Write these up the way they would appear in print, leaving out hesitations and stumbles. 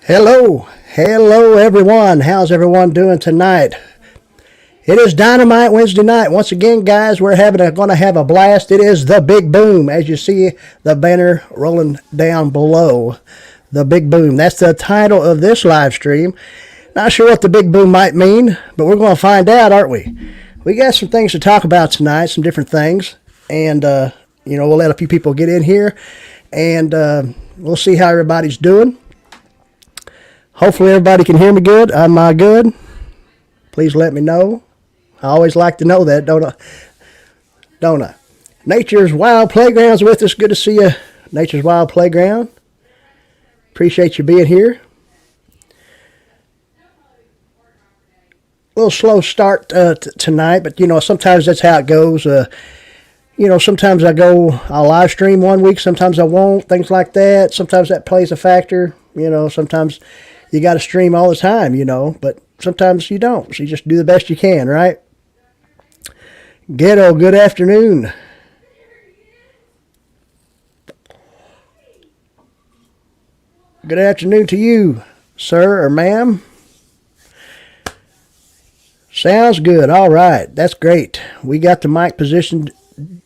Hello everyone. How's everyone doing tonight? It is Dynamite Wednesday night. Once again, guys, we're going to have a blast. It is the Big Boom, as you see the banner rolling down below. The Big Boom. That's the title of this live stream. Not sure what the Big Boom might mean, but we're going to find out, aren't we? We got some things to talk about tonight, some different things, and we'll let a few people get in here, and we'll see how everybody's doing. Hopefully everybody can hear me good. Am I good? Please let me know. I always like to know that, don't I? Nature's Wild Playground's with us. Good to see you, Nature's Wild Playground. Appreciate you being here. A little slow start tonight, but, sometimes that's how it goes. Sometimes I'll live stream one week, sometimes I won't, things like that. Sometimes that plays a factor. Sometimes you got to stream all the time, but sometimes you don't. So you just do the best you can, right? Ghetto, good afternoon. Good afternoon to you, sir or ma'am. Sounds good. All right. That's great. We got the mic positioned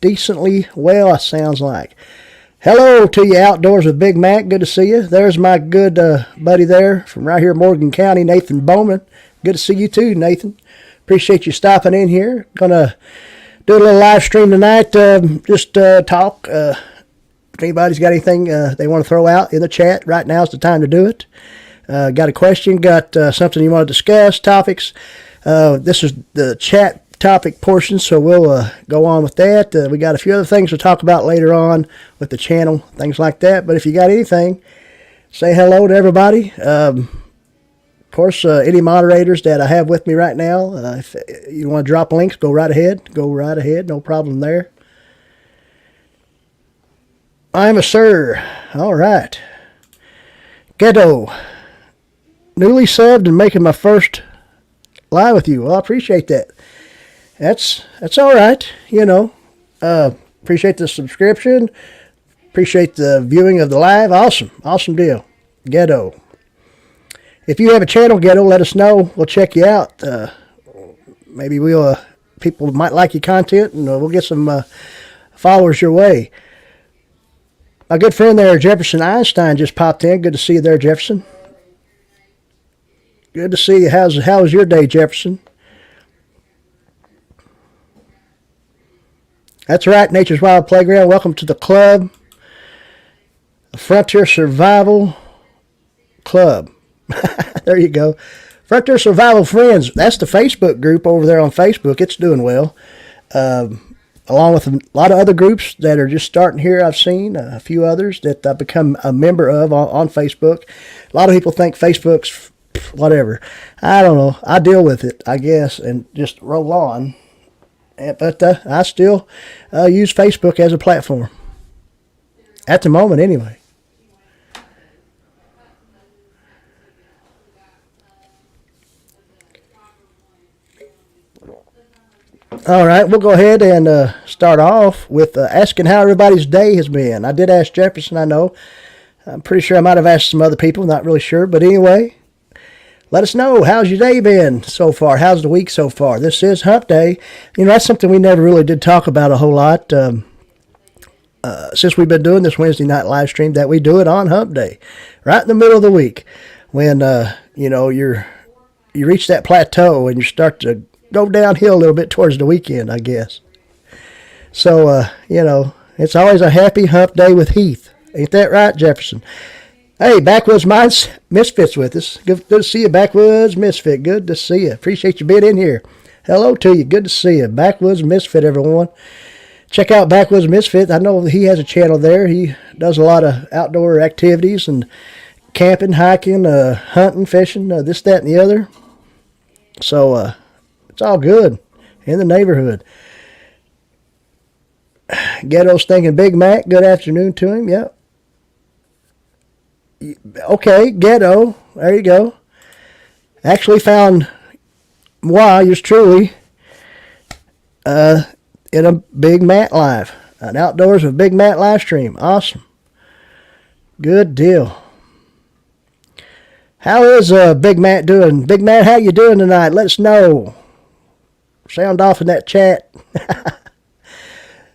decently well, sounds like. Hello to you outdoors with Big Mac. Good to see you. There's my good buddy there from right here in Morgan County, Nathan Bowman. Good to see you too, Nathan. Appreciate you stopping in here. Gonna do a little live stream tonight. Just talk. If anybody's got anything they want to throw out in the chat, right now is the time to do it. Got a question? Got something you want to discuss? Topics? This is the chat topic portion, so we'll go on with that. We got a few other things to talk about later on with the channel, things like that. But if you got anything, say hello to everybody. Of course, any moderators that I have with me right now, if you want to drop links, go right ahead. No problem there. I'm a sir. All right. Ghetto. Newly subbed and making my first live with you. Well, I appreciate that. That's all right, appreciate the subscription, appreciate the viewing of the live. Awesome deal. Ghetto. If you have a channel, Ghetto, let us know. We'll check you out. Maybe people might like your content, and we'll get some followers your way. My good friend there, Jefferson Einstein, just popped in. Good to see you there, Jefferson. Good to see you. How was your day, Jefferson? That's right, Nature's Wild Playground. Welcome to the club, the Frontier Survival Club. There you go. Frontier Survival Friends. That's the Facebook group over there on Facebook. It's doing well. Along with a lot of other groups that are just starting here. I've seen a few others that I've become a member of on Facebook. A lot of people think Facebook's whatever. I don't know. I deal with it, I guess, and just roll on. But I still use Facebook as a platform. At the moment, anyway. All right, we'll go ahead and start off with asking how everybody's day has been. I did ask Jefferson, I know. I'm pretty sure I might have asked some other people, not really sure. But anyway, let us know, how's your day been so far? How's the week so far? This is Hump Day. That's something we never really did talk about a whole lot since we've been doing this Wednesday night live stream, that we do it on Hump Day, right in the middle of the week, when you reach that plateau and you start to go downhill a little bit towards the weekend, I guess. So, it's always a happy Hump Day with Heath. Ain't that right, Jefferson? Hey, Backwoods Minds Misfits with us. Good to see you, Backwoods Misfit. Good to see you. Appreciate you being in here. Hello to you. Good to see you. Backwoods Misfit, everyone. Check out Backwoods Misfit. I know he has a channel there. He does a lot of outdoor activities and camping, hiking, hunting, fishing, this, that, and the other. So it's all good in the neighborhood. Ghetto's thinking Big Mac. Good afternoon to him. Yep. Okay, Ghetto. There you go. Actually found yours truly in a Big Matt live. An outdoors with Big Matt live stream. Awesome. Good deal. How is Big Matt doing? Big Matt, how you doing tonight? Let us know. Sound off in that chat.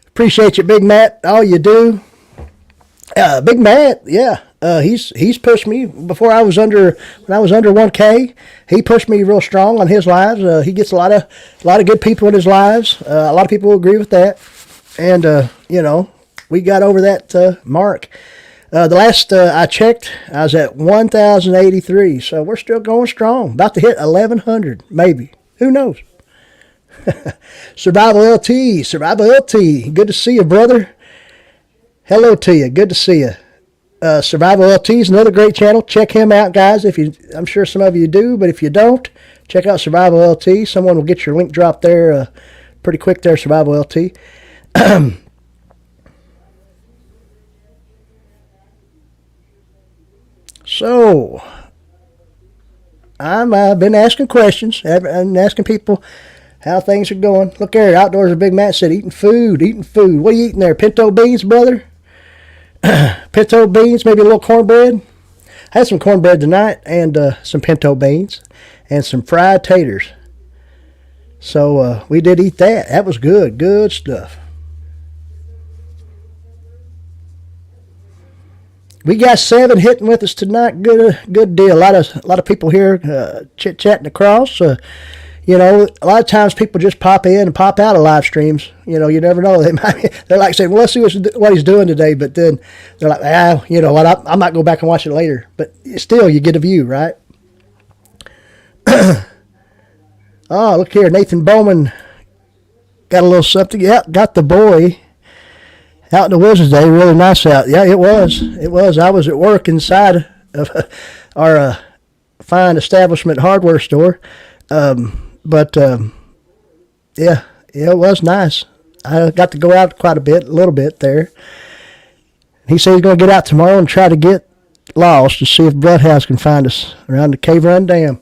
Appreciate you, Big Matt. All you do. Big Matt, yeah. He's pushed me before when I was under 1K. He pushed me real strong on his lives. He gets a lot of good people in his lives. A lot of people agree with that, and we got over that mark. The last I checked, I was at 1,083. So we're still going strong. About to hit 1,100, maybe. Who knows? Survival LT. Good to see you, brother. Hello to you. Good to see you. Survival LT is another great channel. Check him out, guys. I'm sure some of you do, but if you don't, check out Survival LT. Someone will get your link dropped there pretty quick there, Survival LT. So, I've been asking questions and asking people how things are going. Look there, outdoors of Big Matt said, eating food. What are you eating there? Pinto beans, brother? Pinto beans, maybe a little cornbread. I had some cornbread tonight and some pinto beans and some fried taters. So we did eat that. That was good. Good stuff. We got 7 hitting with us tonight. Good deal. A lot of people here chit chatting across. A lot of times people just pop in and pop out of live streams. You never know. They're like saying, "Well, let's see what he's doing today," but then they're like, you know what? I might go back and watch it later. But still, you get a view, right? Oh, look here, Nathan Bowman got a little something. Yeah, got the boy. Out in the woods today, really nice out. Yeah, it was. I was at work inside of our fine establishment hardware store. But it was nice. I got to go out quite a little bit there. He said he's going to get out tomorrow and try to get lost to see if Bloodhouse can find us around the Cave Run Dam.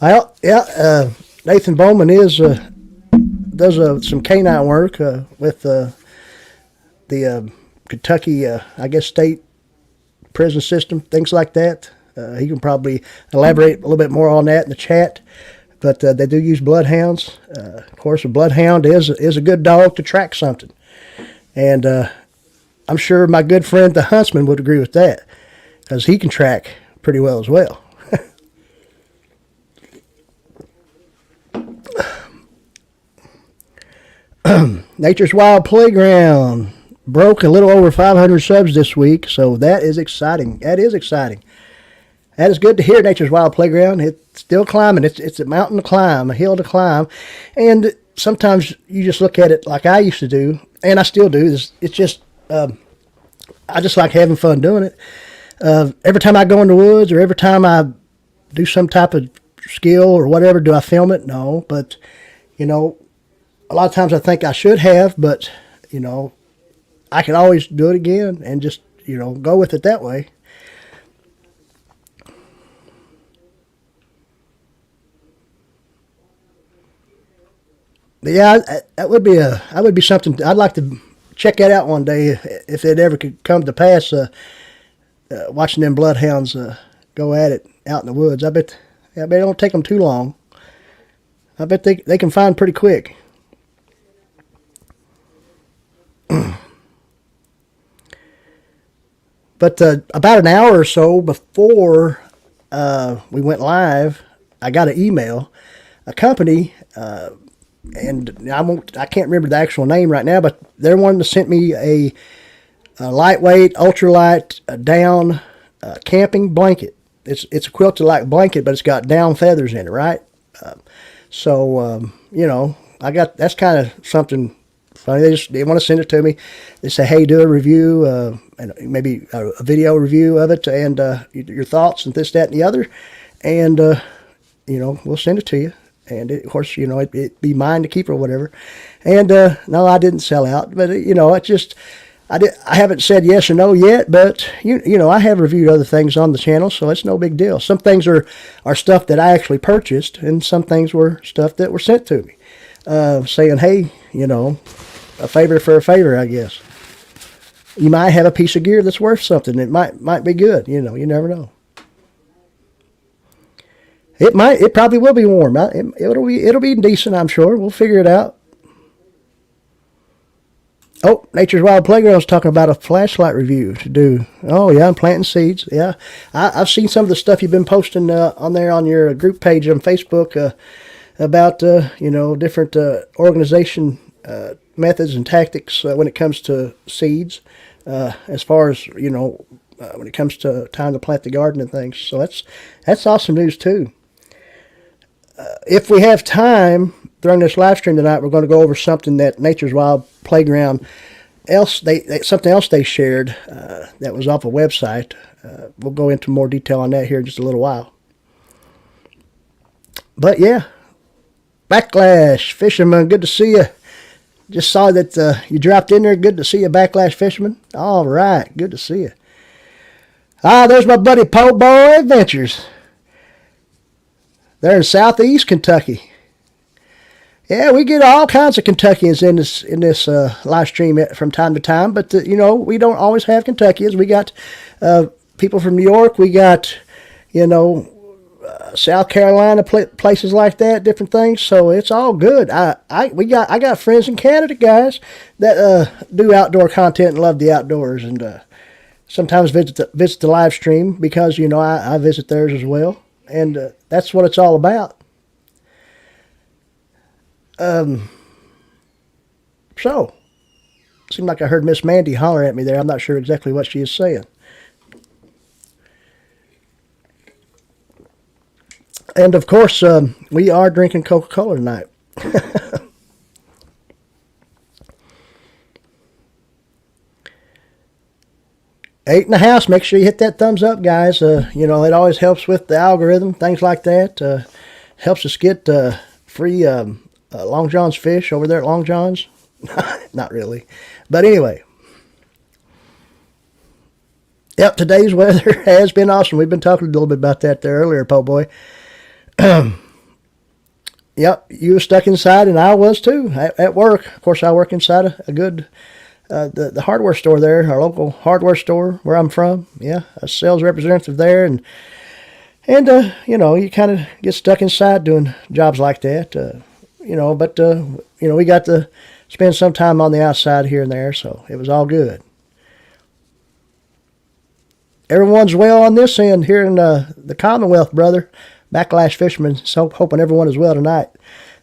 Well, yeah, Nathan Bowman does some canine work with the Kentucky, I guess, state prison system, things like that. He can probably elaborate a little bit more on that in the chat. But they do use bloodhounds. Of course, a bloodhound is a good dog to track something. And I'm sure my good friend the huntsman would agree with that, because he can track pretty well as well. Nature's Wild Playground broke a little over 500 subs this week, so that is exciting. That is good to hear. Nature's Wild Playground. It's still climbing. It's a mountain to climb, a hill to climb, and sometimes you just look at it like I used to do, and I still do. It's just I just like having fun doing it. Every time I go in the woods, or every time I do some type of skill or whatever, do I film it? No, but a lot of times I think I should have, but I can always do it again and just go with it that way. But yeah, that would be something I'd like to check that out one day if it ever could come to pass. Watching them bloodhounds go at it out in the woods, I bet it don't take them too long. I bet they can find pretty quick. But about an hour or so before we went live, I got an email. A company, and I can't remember the actual name right now, but they're one that sent me a lightweight, ultralight down camping blanket. It's a quilted like blanket, but it's got down feathers in it, right? I got, that's kind of something funny. They want to send it to me. They say, hey, do a review, and maybe a video review of it, and your thoughts and this, that, and the other, and we'll send it to you. And of course, it'd be mine to keep or whatever. And no, I didn't sell out, but it's just. I haven't said yes or no yet, but I have reviewed other things on the channel, so it's no big deal. Some things are stuff that I actually purchased, and some things were stuff that were sent to me, saying, hey, a favor for a favor, I guess. You might have a piece of gear that's worth something. It might be good. You never know. It probably will be warm. It'll be decent, I'm sure. We'll figure it out. Oh, Nature's Wild Playground's talking about a flashlight review to do. Oh, yeah, I'm planting seeds. Yeah, I've seen some of the stuff you've been posting on there on your group page on Facebook about, different organization methods and tactics when it comes to seeds, as far as, when it comes to time to plant the garden and things. So that's awesome news, too. If we have time during this live stream tonight, we're going to go over something that Nature's Wild Playground something else they shared that was off a website. We'll go into more detail on that here in just a little while. But yeah, Backlash Fisherman, good to see you. Just saw that you dropped in there. Good to see you, Backlash Fisherman. All right, good to see you. There's my buddy Po Boy Adventures. They're in southeast Kentucky. Yeah, we get all kinds of Kentuckians in this live stream from time to time, but we don't always have Kentuckians. We got people from New York. We got South Carolina, places like that, different things. So it's all good. I got friends in Canada, guys, that do outdoor content and love the outdoors, and sometimes visit the live stream because I visit theirs as well, and that's what it's all about. So, seemed like I heard Miss Mandy holler at me there. I'm not sure exactly what she is saying. And of course, we are drinking Coca-Cola tonight. Eight in the house. Make sure you hit that thumbs up, guys. It always helps with the algorithm, things like that. Helps us get free Long John's fish over there at Long John's. Not really. But anyway. Yep, today's weather has been awesome. We've been talking a little bit about that there earlier, Po Boy. Yep, you were stuck inside, and I was too, at work. Of course, I work inside a good, the hardware store there, our local hardware store where I'm from. Yeah, a sales representative there, and you kind of get stuck inside doing jobs like that. We got to spend some time on the outside here and there, so it was all good. Everyone's well on this end here in the Commonwealth, brother. Backlash Fisherman, so hoping everyone is well tonight.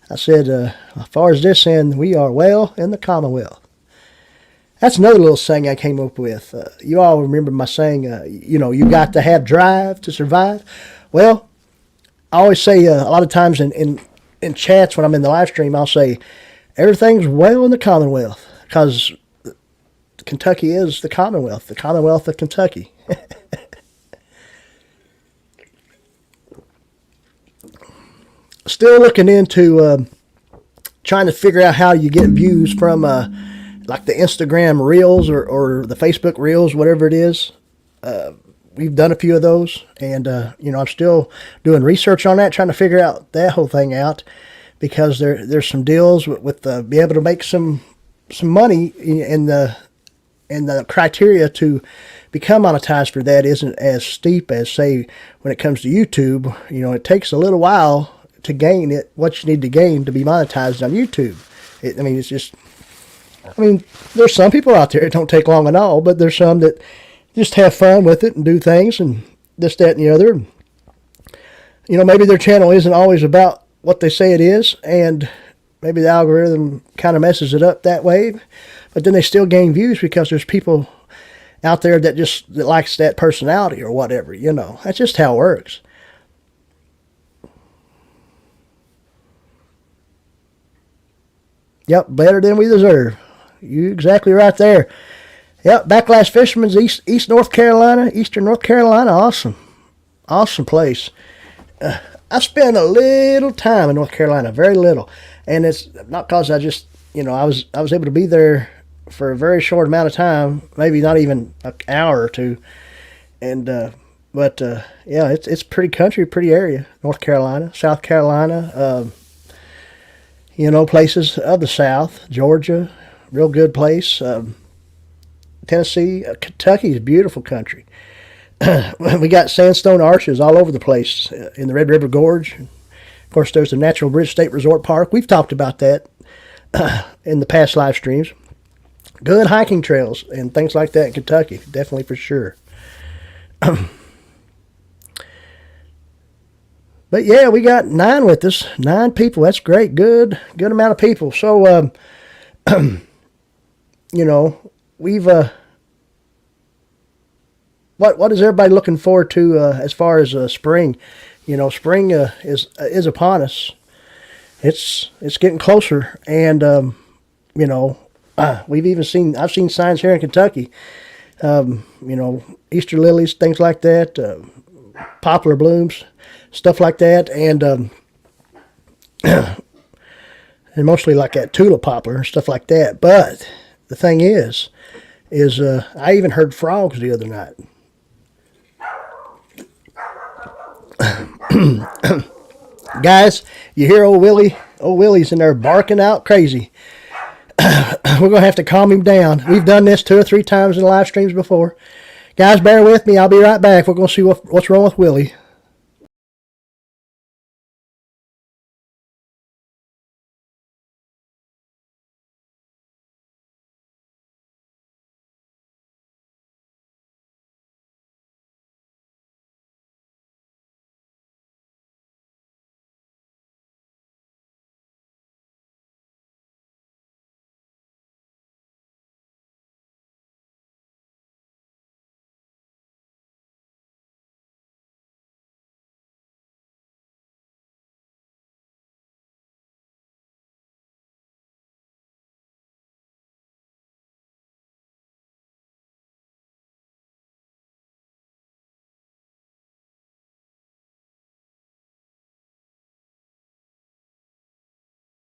I said, as far as this end, we are well in the Commonwealth. That's another little saying I came up with. You all remember my saying, you got to have drive to survive. Well, I always say a lot of times in chats when I'm in the live stream, I'll say, everything's well in the Commonwealth, because Kentucky is the Commonwealth of Kentucky. Still looking into trying to figure out how you get views from like the Instagram Reels or the Facebook Reels, whatever it is. We've done a few of those, and I'm still doing research on that, trying to figure out that whole thing out, because there's some deals with be able to make some money, in the criteria to become monetized for that isn't as steep as, say, when it comes to YouTube. It takes a little while to gain what you need to gain to be monetized on YouTube. There's some people out there it don't take long at all, but there's some that just have fun with it and do things and this, that, and the other. Maybe their channel isn't always about what they say it is, and maybe the algorithm kind of messes it up that way, but then they still gain views because there's people out there that likes that personality or whatever. That's just how it works. Yep, better than we deserve. You exactly right there. Yep, Backlash Fisherman's East North Carolina, Eastern North Carolina. Awesome place. I spent a little time in North Carolina, very little, and it's not because I just, I was able to be there for a very short amount of time, maybe not even an hour or two, and but yeah, it's pretty country, pretty area. North Carolina, South Carolina, places of the South, Georgia, real good place. Tennessee, Kentucky is beautiful country. We got sandstone arches all over the place in the Red River Gorge. Of course, there's the Natural Bridge State Resort Park. We've talked about that in the past live streams. Good hiking trails and things like that in Kentucky, definitely for sure. But yeah, we got 9 with us, 9 people. That's great, good amount of people. So, we've what is everybody looking forward to as far as spring? Spring is upon us. It's getting closer, and I've seen signs here in Kentucky. Easter lilies, things like that, poplar blooms, stuff like that, and and mostly like that tulip poplar and stuff like that. But the thing is I even heard frogs the other night. Guys, you hear old Willie? Old Willie's in there barking out crazy. We're going to have to calm him down. We've done this 2 or 3 times in live streams before. Guys, bear with me. I'll be right back. We're going to see what's wrong with Willie.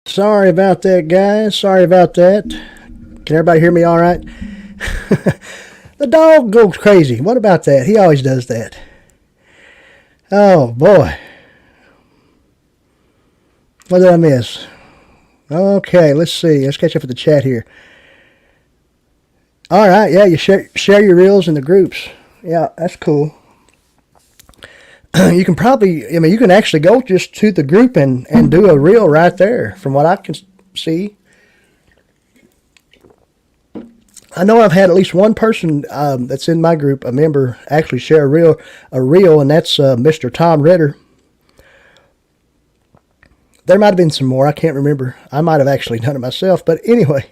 Sorry about that, guys. Sorry about that. Can everybody hear me all right? The dog goes crazy. What about that? He always does that. Oh, boy. What did I miss? Okay, let's see. Let's catch up with the chat here. All right, yeah, you share your reels in the groups. Yeah, that's cool. You can you can actually go just to the group and do a reel right there, from what I can see. I know I've had at least one person that's in my group, a member, actually share a reel, and that's Mr. Tom Ritter. There might have been some more. I can't remember. I might have actually done it myself. But anyway,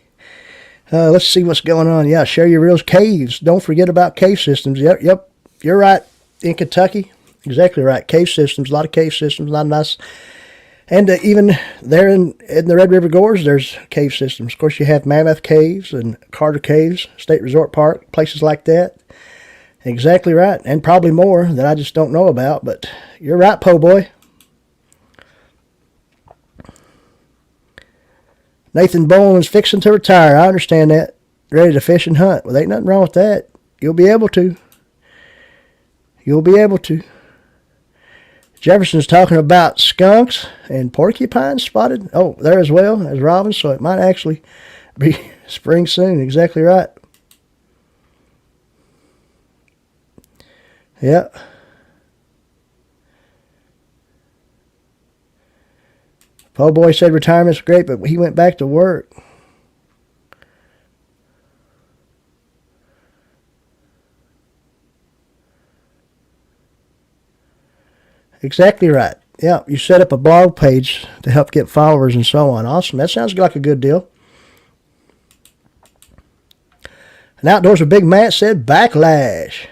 let's see what's going on. Yeah, share your reels. Caves. Don't forget about cave systems. Yep. You're right. In Kentucky. Exactly right. Cave systems, a lot of cave systems, a lot of nice. And even there in the Red River Gorge, there's cave systems. Of course, you have Mammoth Caves and Carter Caves, State Resort Park, places like that. Exactly right. And probably more that I just don't know about. But you're right, Po' Boy. Nathan Bowen's fixing to retire. I understand that. Ready to fish and hunt. Well, there ain't nothing wrong with that. You'll be able to. You'll be able to. Jefferson's talking about skunks and porcupines spotted. Oh, there as well as robins, so it might actually be spring soon. Exactly right. Yeah. Po' Boy said retirement's great, but he went back to work. Exactly right. Yeah, you set up a blog page to help get followers and so on. Awesome. That sounds like a good deal. And Outdoors with Big Matt said backlash.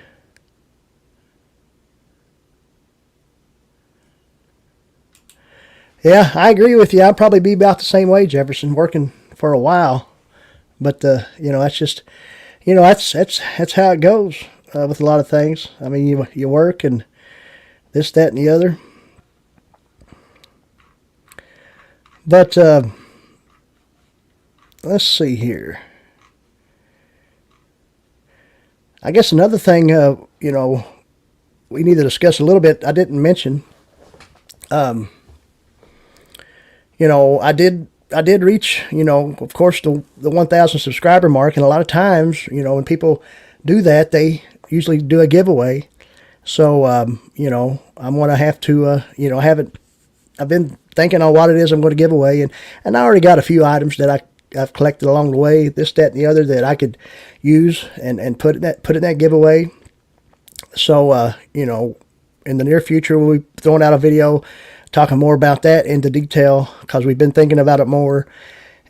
Yeah, I agree with you. I'd probably be about the same way, Jefferson, working for a while. But that's just, that's how it goes with a lot of things. I mean, you work and this, that, and the other. But let's see here. I guess another thing, we need to discuss a little bit. I didn't mention. I did reach, of course, the 1,000 subscriber mark, and a lot of times, when people do that, they usually do a giveaway. So, I'm going to have to, I've been thinking on what it is I'm going to give away, and I already got a few items that I've collected along the way, this, that, and the other that I could use and put in that giveaway. So, in the near future, we'll be throwing out a video talking more about that into detail because we've been thinking about it more.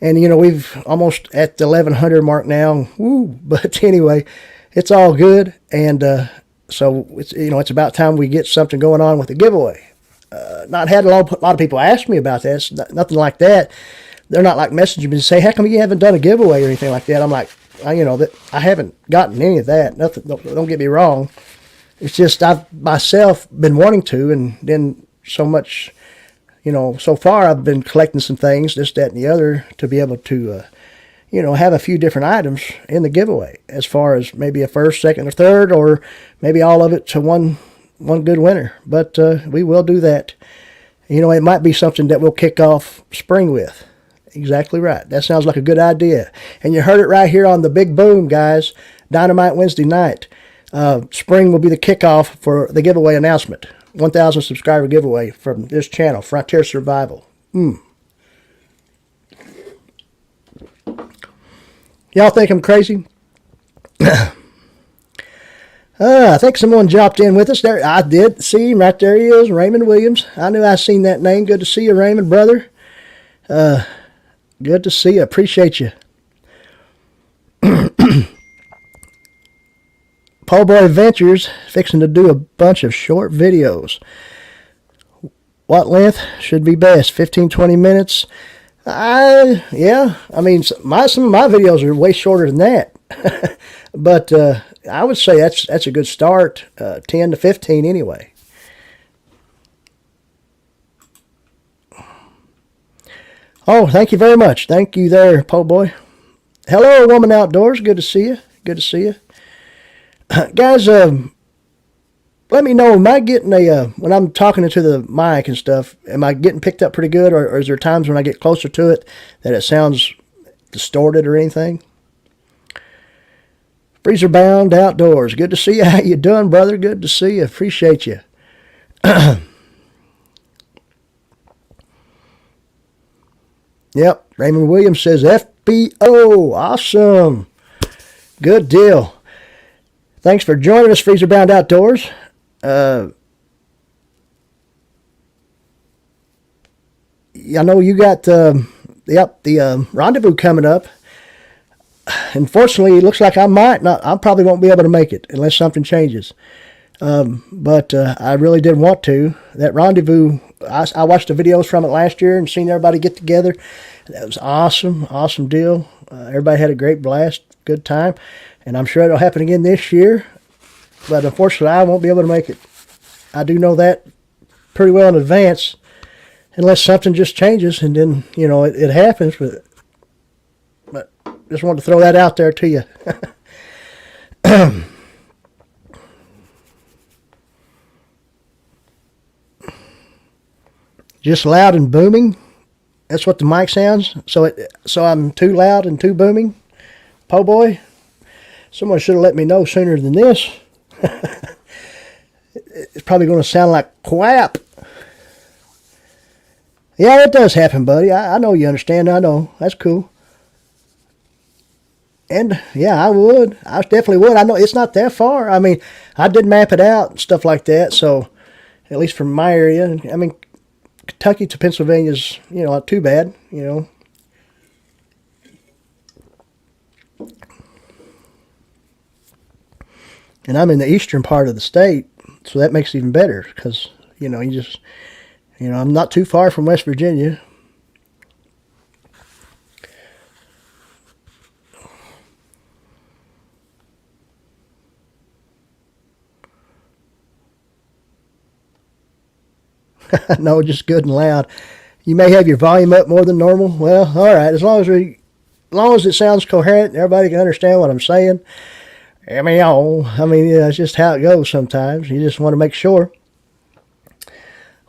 And, we've almost at the 1,100 mark now. Woo! But anyway, it's all good. And so, it's about time we get something going on with the giveaway. Not had a lot of people ask me about that. It's nothing like that. They're not like messaging me and say, how come you haven't done a giveaway or anything like that? I'm like, I haven't gotten any of that. Nothing. Don't get me wrong. It's just I've myself been wanting to, and then so much, so far I've been collecting some things, this, that, and the other, to be able to, have a few different items in the giveaway, as far as maybe a first, second, or third, or maybe all of it to one good winner. But we will do that. It might be something that we'll kick off spring with. Exactly right. That sounds like a good idea. And you heard it right here on the big boom, guys. Dynamite Wednesday night. Spring will be the kickoff for the giveaway announcement. 1,000 subscriber giveaway from this channel, Frontier Survival. Y'all think I'm crazy? I think someone dropped in with us there. I did see him. Right there he is, Raymond Williams. I knew I seen that name. Good to see you, Raymond, brother. Good to see you. Appreciate you. Paul Boy Adventures fixing to do a bunch of short videos. What length should be best? 15, 20 minutes? Yeah. I mean, some of my videos are way shorter than that. But I would say that's a good start. 10 to 15 anyway. Oh, thank you very much. Thank you there, Po Boy. Hello, Woman Outdoors. Good to see you. Good to see you. Guys, let me know, am I getting when I'm talking into the mic and stuff, am I getting picked up pretty good, or is there times when I get closer to it that it sounds distorted or anything? Freezer Bound Outdoors. Good to see you. How you doing, brother? Good to see you. Appreciate you. Yep. Raymond Williams says FBO. Awesome. Good deal. Thanks for joining us, Freezer Bound Outdoors. I know you got the rendezvous coming up. Unfortunately, it looks like I probably won't be able to make it unless something changes. But I really did want to. That rendezvous, I watched the videos from it last year and seen everybody get together. That was awesome. Awesome deal. Everybody had a great blast, good time. And I'm sure it'll happen again this year. But unfortunately, I won't be able to make it. I do know that pretty well in advance. Unless something just changes and then, it happens. But just wanted to throw that out there to you. Just loud and booming. That's what the mic sounds. So I'm too loud and too booming. Po boy. Someone should have let me know sooner than this. It's probably going to sound like quap. Yeah, it does happen, buddy. I know you understand. I know. That's cool. And yeah, I would. I definitely would. I know it's not that far. I mean, I did map it out and stuff like that. So, at least from my area, I mean, Kentucky to Pennsylvania's, not too bad, And I'm in the eastern part of the state, so that makes it even better because, I'm not too far from West Virginia. No, just good and loud. You may have your volume up more than normal. Well, all right, as long as it sounds coherent and everybody can understand what I'm saying. It's just how it goes sometimes. You just want to make sure.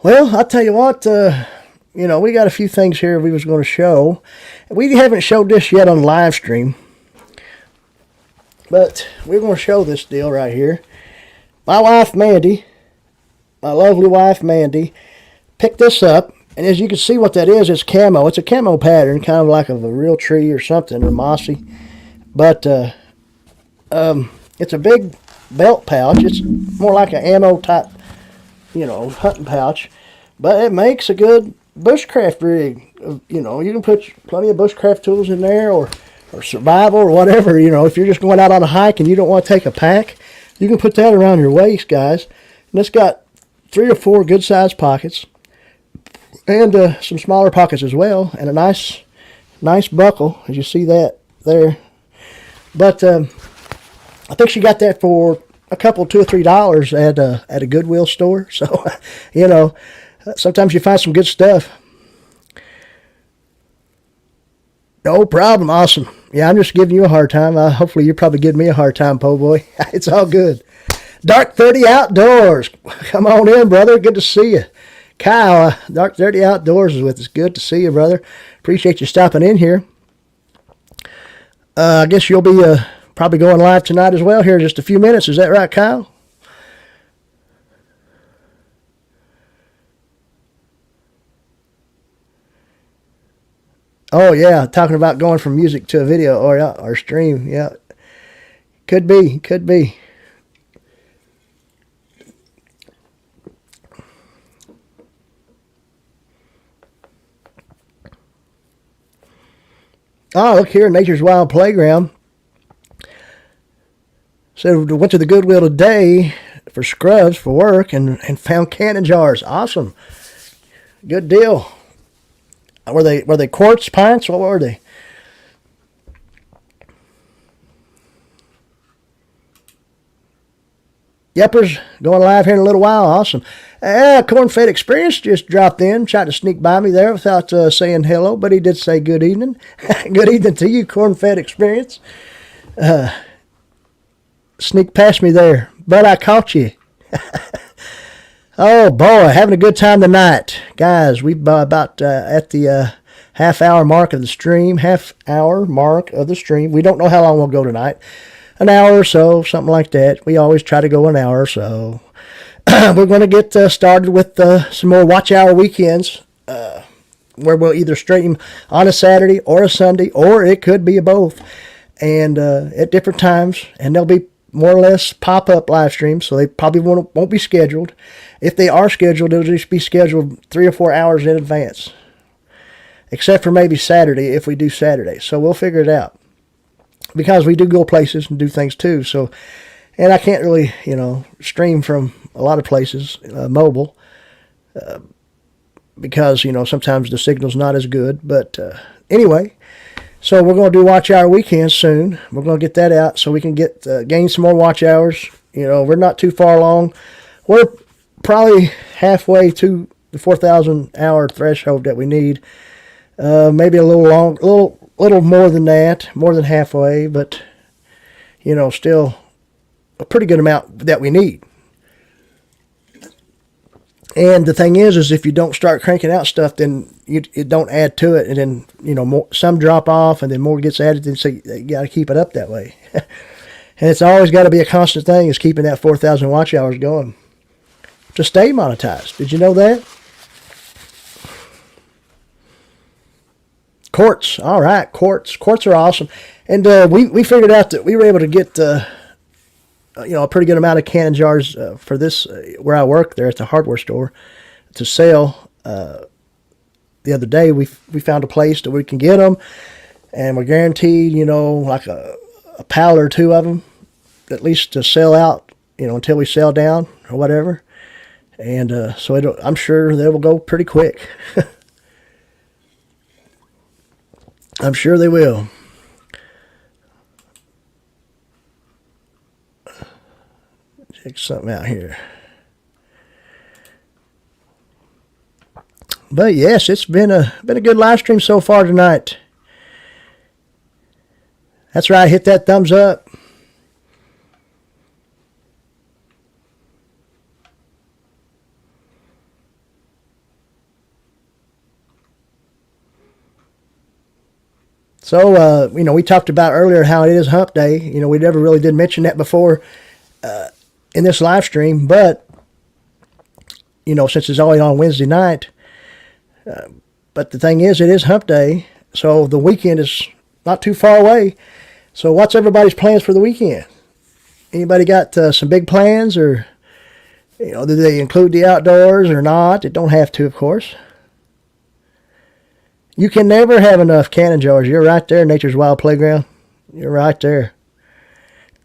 Well, I'll tell you what, we got a few things here we was going to show. We haven't showed this yet on live stream, but we're going to show this deal right here. My wife, Mandy, my lovely wife, Mandy, picked this up, and as you can see what that is, it's camo. It's a camo pattern, kind of like of a real tree or something, or mossy. But it's a big belt pouch. It's more like an ammo type, hunting pouch. But it makes a good bushcraft rig. You can put plenty of bushcraft tools in there, or survival, or whatever. If you're just going out on a hike and you don't want to take a pack, you can put that around your waist, guys. And it's got 3 or 4 good-sized pockets, and some smaller pockets as well, and a nice buckle, as you see that there. But I think she got that for a couple, $2 or $3 at a Goodwill store. So, sometimes you find some good stuff. No problem. Awesome. Yeah, I'm just giving you a hard time. Hopefully you're probably giving me a hard time, po' boy. It's all good. Dark 30 Outdoors. Come on in, brother. Good to see you. Kyle, Dark 30 Outdoors is with us. Good to see you, brother. Appreciate you stopping in here. I guess you'll be probably going live tonight as well here in just a few minutes. Is that right, Kyle? Oh, yeah. Talking about going from music to a video or stream. Yeah. Could be. Oh, look here, Nature's Wild Playground. So went to the Goodwill today for scrubs for work and found canning jars. Awesome. Good deal. Were they quartz pints? What were they? Yepers, going live here in a little while. Awesome. Corn-Fed Experience just dropped in. Tried to sneak by me there without saying hello, but he did say good evening. Good evening to you, Corn-Fed Experience. Sneak past me there, but I caught you. Oh, boy, having a good time tonight. Guys, we're about at the half-hour mark of the stream. We don't know how long we'll go tonight. An hour or so, something like that. We always try to go an hour or so. We're going to get started with some more watch hour weekends where we'll either stream on a Saturday or a Sunday, or it could be a both, and at different times. And they'll be more or less pop-up live streams, so they probably won't be scheduled. If they are scheduled, it'll just be scheduled 3 or 4 hours in advance, except for maybe Saturday if we do Saturday. So we'll figure it out, because we do go places and do things too. So, and I can't really, stream from a lot of places mobile because, sometimes the signal's not as good. But anyway, so we're going to do watch hour weekends soon. We're going to get that out so we can gain some more watch hours. We're not too far along. We're probably halfway to the 4,000 hour threshold that we need. Maybe a little more than that, more than halfway, but still a pretty good amount that we need. And the thing is if you don't start cranking out stuff, then it don't add to it, and then some drop off, and then more gets added. And so you got to keep it up that way. And it's always got to be a constant thing, is keeping that 4,000 watch hours going to stay monetized. Did you know that? Quartz. All right, quartz. Quartz are awesome. And we figured out that we were able to get a pretty good amount of canning jars for this where I work there at the hardware store to sell. The other day we found a place that we can get them, and we're guaranteed like a pallet or two of them at least to sell out, until we sell down or whatever. And so I'm sure they will go pretty quick. I'm sure they will. Check something out here. But yes, it's been a good live stream so far tonight. That's right, hit that thumbs up. So, we talked about earlier how it is hump day. We never really did mention that before in this live stream, but, since it's always on Wednesday night, but the thing is, it is hump day, so the weekend is not too far away. So what's everybody's plans for the weekend? Anybody got some big plans, or, do they include the outdoors or not? It don't have to, of course. You can never have enough cannon jars. You're right there, Nature's Wild Playground. You're right there.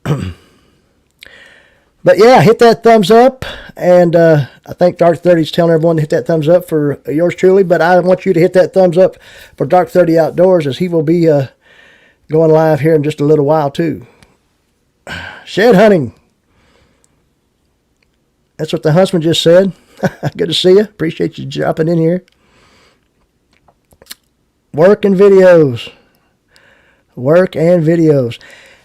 But yeah, hit that thumbs up. And I think Dark 30 is telling everyone to hit that thumbs up for yours truly. But I want you to hit that thumbs up for Dark 30 Outdoors, as he will be going live here in just a little while too. Shed hunting. That's what the huntsman just said. Good to see you. Appreciate you dropping in here. Work and videos.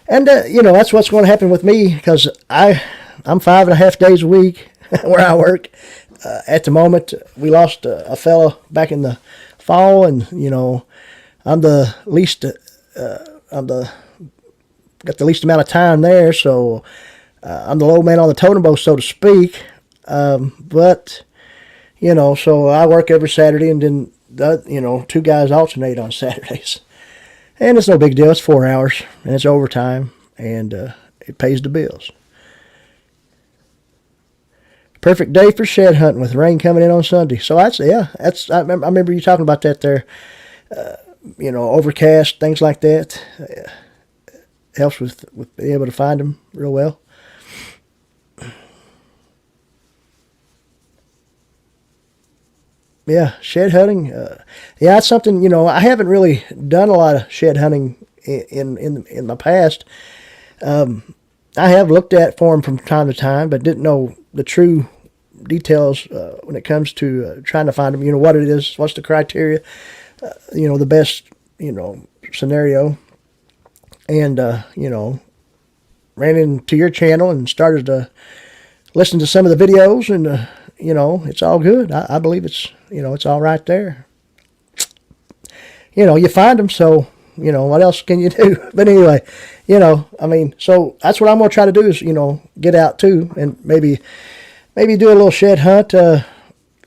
And, that's what's going to happen with me, because I'm 5.5 days a week where I work. At the moment, we lost a fella back in the fall, and, I'm the least, got the least amount of time there, so I'm the low man on the totem pole, so to speak. But, so I work every Saturday, and then, 2 guys alternate on Saturdays. And it's no big deal. It's 4 hours, and it's overtime, and it pays the bills. Perfect day for shed hunting with rain coming in on Sunday. So I remember you talking about that there. Overcast, things like that. Helps with being able to find them real well. Yeah, shed hunting. It's something, I haven't really done a lot of shed hunting in my past. I have looked at for them from time to time, but didn't know the true details when it comes to trying to find them. What it is, what's the criteria, the best, scenario. And, ran into your channel and started to listen to some of the videos, and, it's all good. I believe it's, it's all right there. You find them, so, what else can you do? But anyway, so that's what I'm going to try to do is, get out too, and maybe do a little shed hunt,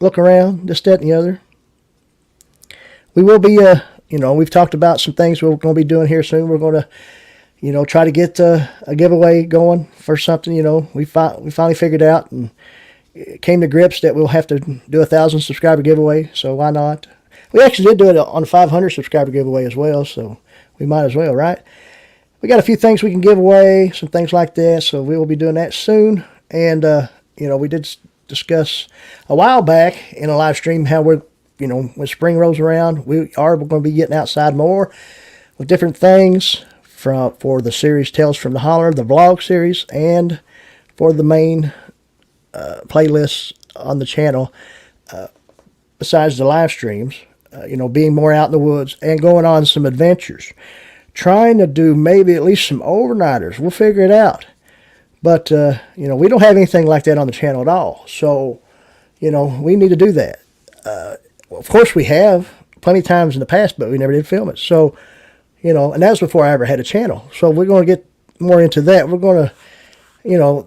look around, this, that, and the other. We will be, we've talked about some things we're going to be doing here soon. We're going to, try to get a giveaway going for something, we finally figured out and came to grips that we'll have to do 1,000 subscriber giveaway, so why not? We actually did do it on a 500 subscriber giveaway as well, so we might as well, right? We got a few things we can give away, some things like that, so we will be doing that soon. And, we did discuss a while back in a live stream how we're, when spring rolls around, we're going to be getting outside more with different things for the series Tales from the Holler, the vlog series, and for the main playlists on the channel, besides the live streams, being more out in the woods and going on some adventures, trying to do maybe at least some overnighters. We'll figure it out. But, we don't have anything like that on the channel at all. So, we need to do that. Of course we have plenty of times in the past, but we never did film it. So, and that was before I ever had a channel. So we're going to get more into that. We're going to,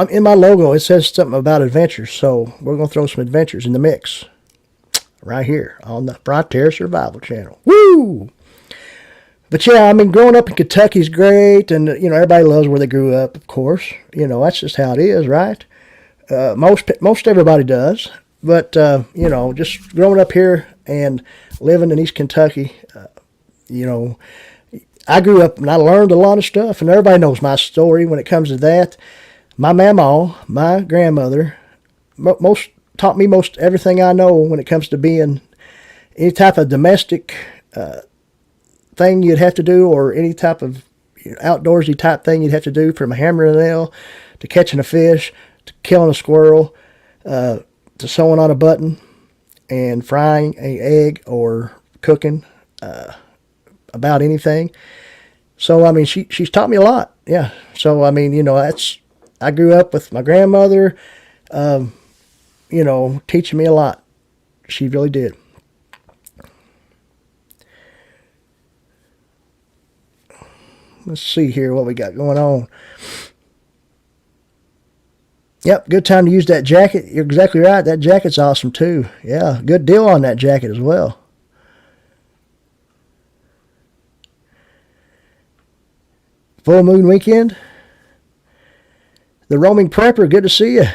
in my logo, it says something about adventures, so we're going to throw some adventures in the mix right here on the Frontier Survival Channel. Woo! But yeah, growing up in Kentucky is great, and, everybody loves where they grew up, of course. That's just how it is, right? Most everybody does. But, just growing up here and living in East Kentucky, I grew up and I learned a lot of stuff, and everybody knows my story when it comes to that. My mama, my grandmother, most taught me most everything I know when it comes to being any type of domestic thing you'd have to do, or any type of outdoorsy type thing you'd have to do, from hammering a nail to catching a fish to killing a squirrel to sewing on a button and frying an egg or cooking about anything. So I mean, she's taught me a lot. Yeah. So I mean, I grew up with my grandmother, teaching me a lot. She really did. Let's see here what we got going on. Yep, good time to use that jacket. You're exactly right. That jacket's awesome too. Yeah, good deal on that jacket as well. Full moon weekend. The roaming prepper, good to see you.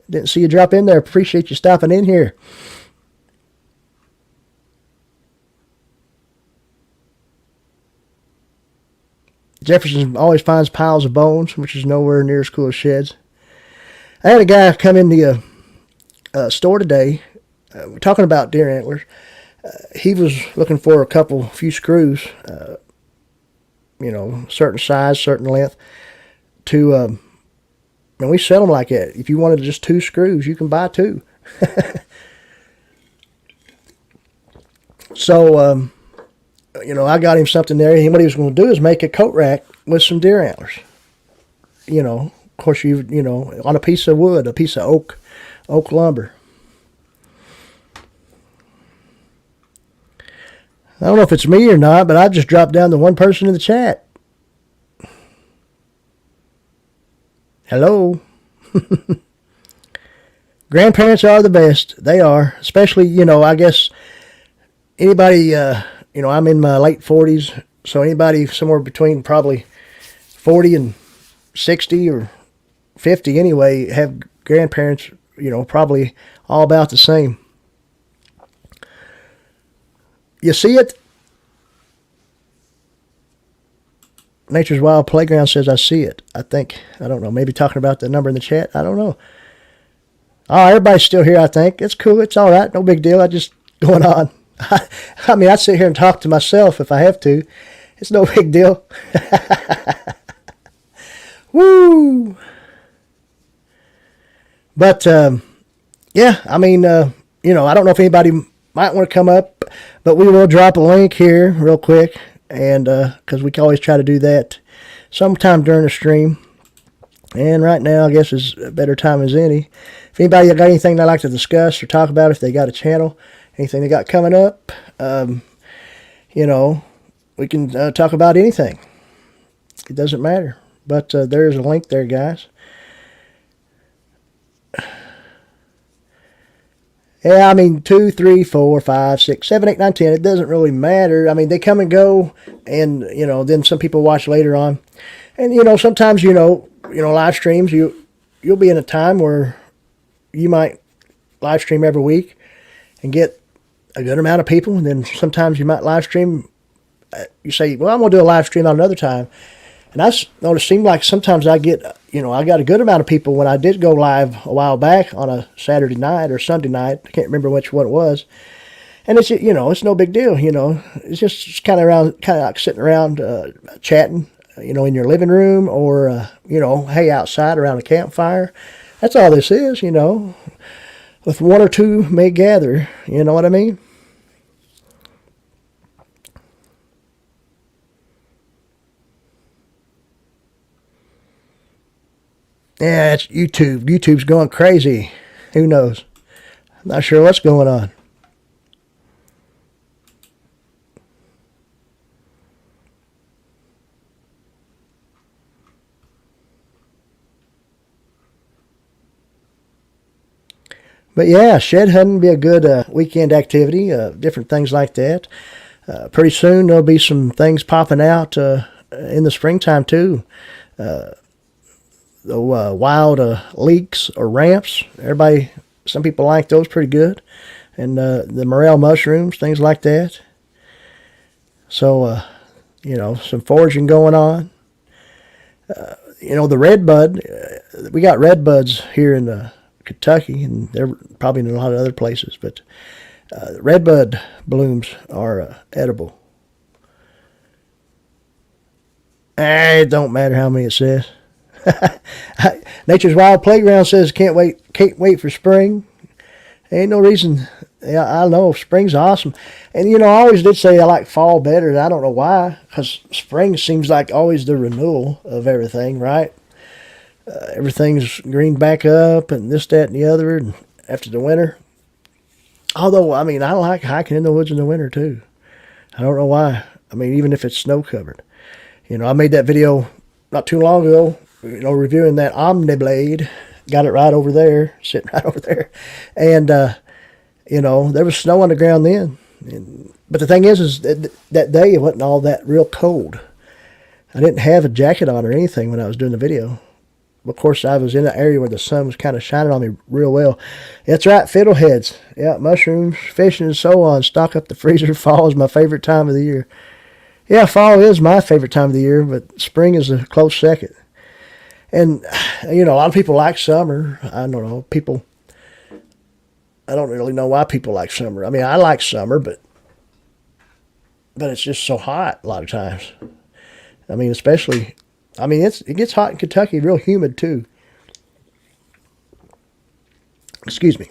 Didn't see you drop in there. Appreciate you stopping in here. Jefferson always finds piles of bones, which is nowhere near as cool as Sheds. I had a guy come in the store today. We're talking about deer antlers. He was looking for a few screws, certain size, certain length, and we sell them like that. If you wanted just 2 screws, you can buy 2. So, I got him something there. And what he was going to do is make a coat rack with some deer antlers. Of course, on a piece of wood, a piece of oak lumber. I don't know if it's me or not, but I just dropped down to one person in the chat. Hello. Grandparents are the best. They are. Especially, I guess anybody, I'm in my late 40s, so anybody somewhere between probably 40 and 60 or 50 anyway have grandparents, probably all about the same. You see it? Nature's Wild Playground says I see it. I don't know, maybe talking about the number in the chat. I don't know. Oh, everybody's still here, I think. It's cool. It's all right. No big deal. I just going on. I mean, I sit here and talk to myself if I have to. It's no big deal. Woo! But, yeah, I mean, I don't know if anybody might want to come up, but we will drop a link here real quick, and because we can always try to do that sometime during the stream. And right now, I guess is a better time as any. If anybody got anything they'd like to discuss or talk about, if they got a channel, anything they got coming up, we can talk about anything. It doesn't matter. But there's a link there, guys. Yeah, I mean, 2, 3, 4, 5, 6, 7, 8, 9, 10. It doesn't really matter. I mean, they come and go, and, then some people watch later on. And, sometimes, live streams, you'll be in a time where you might live stream every week and get a good amount of people. And then sometimes you might live stream, you say, well, I'm going to do a live stream on another time. And I noticed, it seemed like sometimes I get, I got a good amount of people when I did go live a while back on a Saturday night or Sunday night. I can't remember what it was. And it's, it's no big deal, It's just kind of like sitting around chatting, in your living room or, hey, outside around a campfire. That's all this is, With 1 or 2 may gather, you know what I mean? Yeah, it's YouTube. YouTube's going crazy. Who knows? I'm not sure what's going on. But yeah, shed hunting would be a good weekend activity, different things like that. Pretty soon there'll be some things popping out in the springtime too. The wild leeks or ramps. Some people like those pretty good. And the morel mushrooms, things like that. So some foraging going on. The redbud, we got redbuds here in Kentucky, and they're probably in a lot of other places, but redbud blooms are edible. It don't matter how many it says. Nature's Wild Playground says can't wait for spring. Ain't no reason. Yeah, I know spring's awesome, and I always did say I like fall better. And I don't know why, because spring seems like always the renewal of everything, right? Everything's greened back up, and this, that, and the other. And after the winter, although I like hiking in the woods in the winter too. I don't know why. Even if it's snow covered. I made that video not too long ago. Reviewing that Omniblade. Got it right over there, sitting right over there, and there was snow on the ground then. But the thing is that day it wasn't all that real cold. I didn't have a jacket on or anything when I was doing the video. Of course, I was in an area where the sun was kind of shining on me real well. That's right, fiddleheads. Yeah, mushrooms, fishing, and so on. Stock up the freezer. Fall is my favorite time of the year. Yeah, fall is my favorite time of the year, but spring is a close second. And, a lot of people like summer. I don't know. I don't really know why people like summer. I like summer, but it's just so hot a lot of times. Especially, it gets hot in Kentucky, real humid too. Excuse me.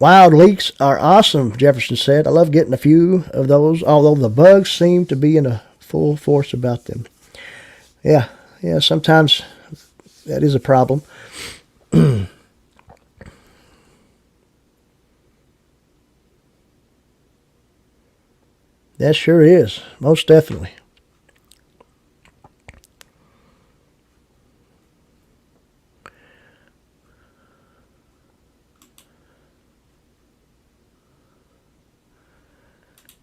Wild leeks are awesome, Jefferson said. I love getting a few of those, although the bugs seem to be in a full force about them. Yeah, sometimes that is a problem. That sure is, most definitely.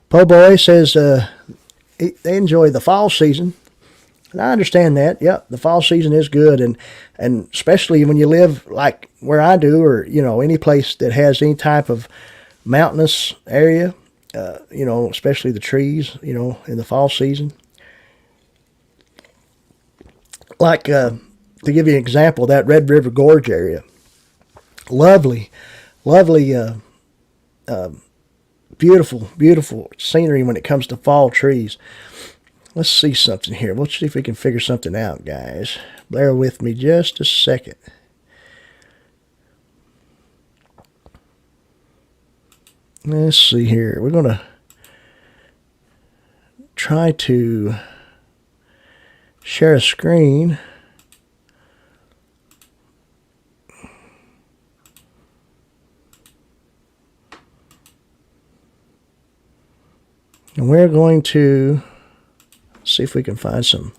Po Boy says they enjoy the fall season. And I understand that. Yep, the fall season is good, and especially when you live like where I do, or any place that has any type of mountainous area. Especially the trees. In the fall season. Like to give you an example, that Red River Gorge area, lovely, lovely, beautiful, beautiful scenery when it comes to fall trees. Let's see something here. Let's see if we can figure something out, guys. Bear with me just a second. Let's see here. We're going to try to share a screen. And we're going to see if we can find some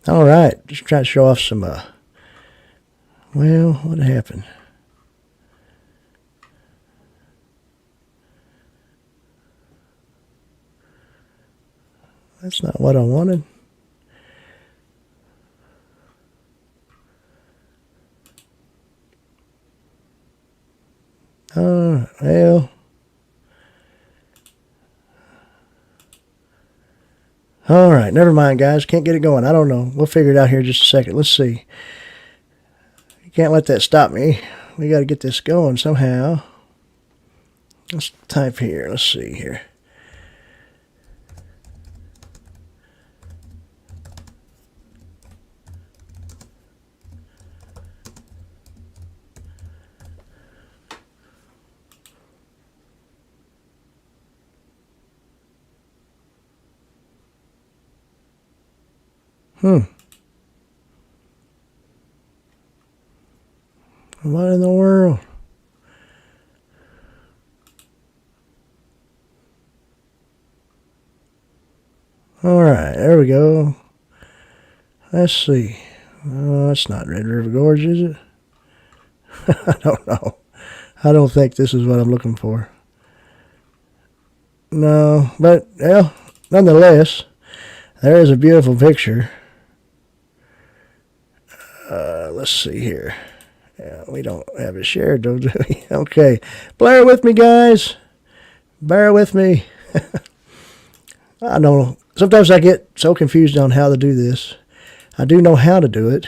all right, just trying to show off some, well, what happened? That's not what I wanted. Well. All right, never mind, guys. Can't get it going. I don't know. We'll figure it out here in just a second. Let's see. You can't let that stop me. We got to get this going somehow. Let's type here. Let's see here. What in the world? All right, there we go. Let's see. That's not Red River Gorge, is it? I don't know. I don't think this is what I'm looking for. No, but, well, nonetheless, there is a beautiful picture. Let's see here. Yeah, we don't have it shared, though, do we? Okay. Bear with me, guys. Bear with me. I don't know. Sometimes I get so confused on how to do this. I do know how to do it,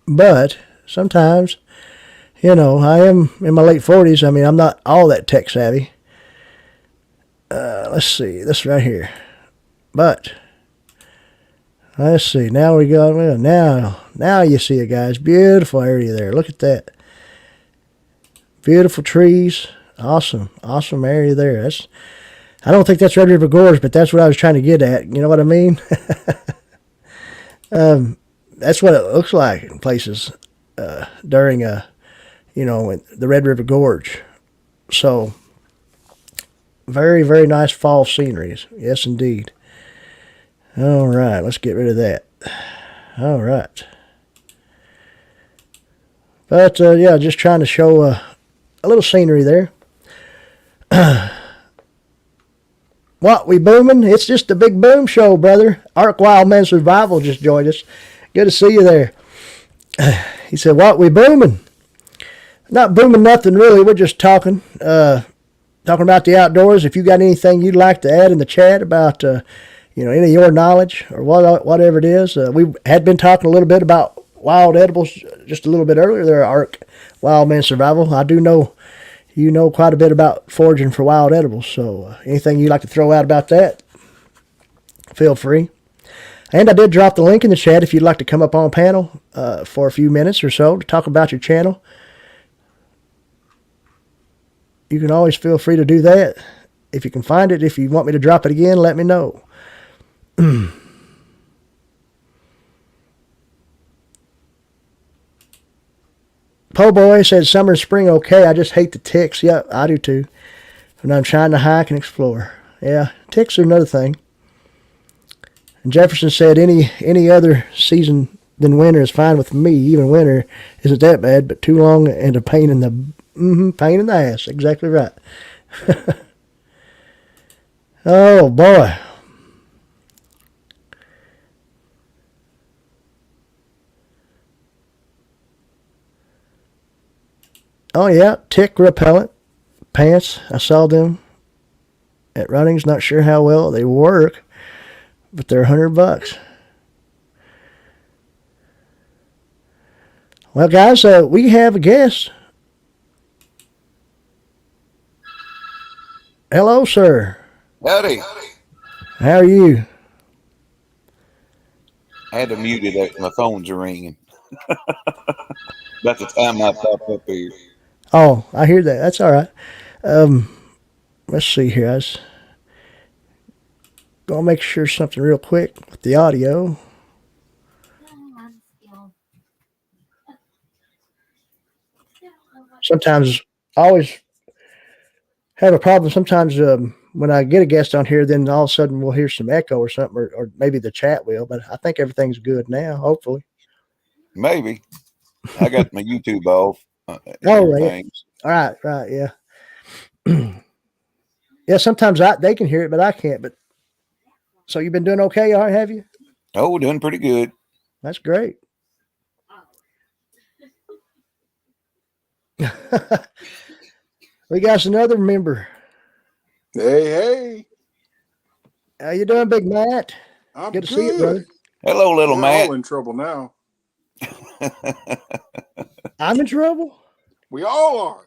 but sometimes, I am in my late 40s. I mean, I'm not all that tech savvy. Let's see. This right here. But, let's see. Now we go. Now you see it, guys. Beautiful area there. Look at that. Beautiful trees. Awesome area there. I don't think that's Red River Gorge, but that's what I was trying to get at. You know what I mean? That's what it looks like in places during the Red River Gorge. So, very, very nice fall sceneries. Yes, indeed. All right, let's get rid of that. All right. But, yeah, just trying to show a little scenery there. What, we booming? It's just a big boom show, brother. Ark Wildman Survival just joined us. Good to see you there. He said, what, we booming? Not booming nothing, really. We're just talking. Talking about the outdoors. If you got anything you'd like to add in the chat about, any of your knowledge or whatever it is. We had been talking a little bit about wild edibles just a little bit earlier there, Ark Wildman Survival. I do know you know quite a bit about foraging for wild edibles, so anything you'd like to throw out about that, feel free. And I did drop the link in the chat if you'd like to come up on panel for a few minutes or so to talk about your channel. You can always feel free to do that. If you can find it, if you want me to drop it again, let me know. Po Boy said summer and spring okay. I just hate the ticks. Yep, I do too. When I'm trying to hike and explore. Yeah, ticks are another thing. And Jefferson said any other season than winter is fine with me. Even winter isn't that bad, but too long and a pain in the ass. Exactly right. Oh boy. Oh yeah, tick repellent pants. I saw them at Runnings. Not sure how well they work, but they're $100. Well, guys, we have a guest. Hello, sir. Howdy. How are you? I had to mute it. My phone's ringing. About the time I pop up here. Oh, I hear that. That's all right. Let's see here. I was going to make sure something real quick with the audio. Sometimes I always have a problem. Sometimes when I get a guest on here, then all of a sudden we'll hear some echo or something, or maybe the chat will. But I think everything's good now, hopefully. Maybe. I got my YouTube off. Oh, Everything. right, yeah. Yeah, sometimes they can hear it, but I can't. But so you've been doing okay, all right, have you? Oh, we're doing pretty good. That's great. We got another member. Hey. How you doing, Big Matt? I'm good to see you, brother. Hello, little Matt. We're all in trouble now. I'm in trouble? We all are.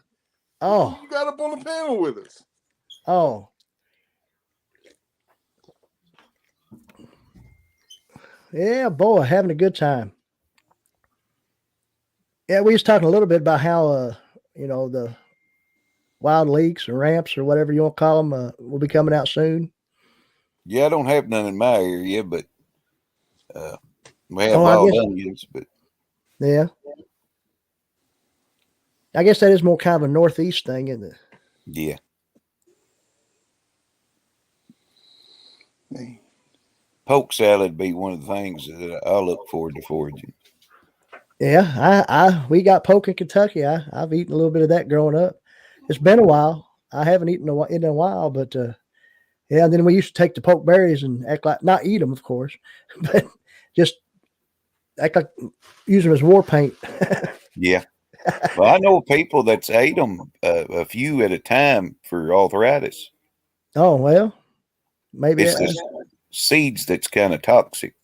Oh. You got up on the panel with us. Oh. Yeah, boy, having a good time. Yeah, we was talking a little bit about how, the wild leaks or ramps or whatever you want to call them will be coming out soon. Yeah, I don't have none in my area, but we have wild onions. But yeah, I guess that is more kind of a northeast thing, isn't it? Yeah. Poke salad be one of the things that I look forward to foraging. Yeah, we got poke in Kentucky. I've eaten a little bit of that growing up. It's been a while. I haven't eaten in a while, but yeah. And then we used to take the poke berries and act like not eat them, of course, but just act like use them as war paint. Yeah. Well, I know people that's ate them a few at a time for arthritis. Oh well, maybe It's the seeds that's kind of toxic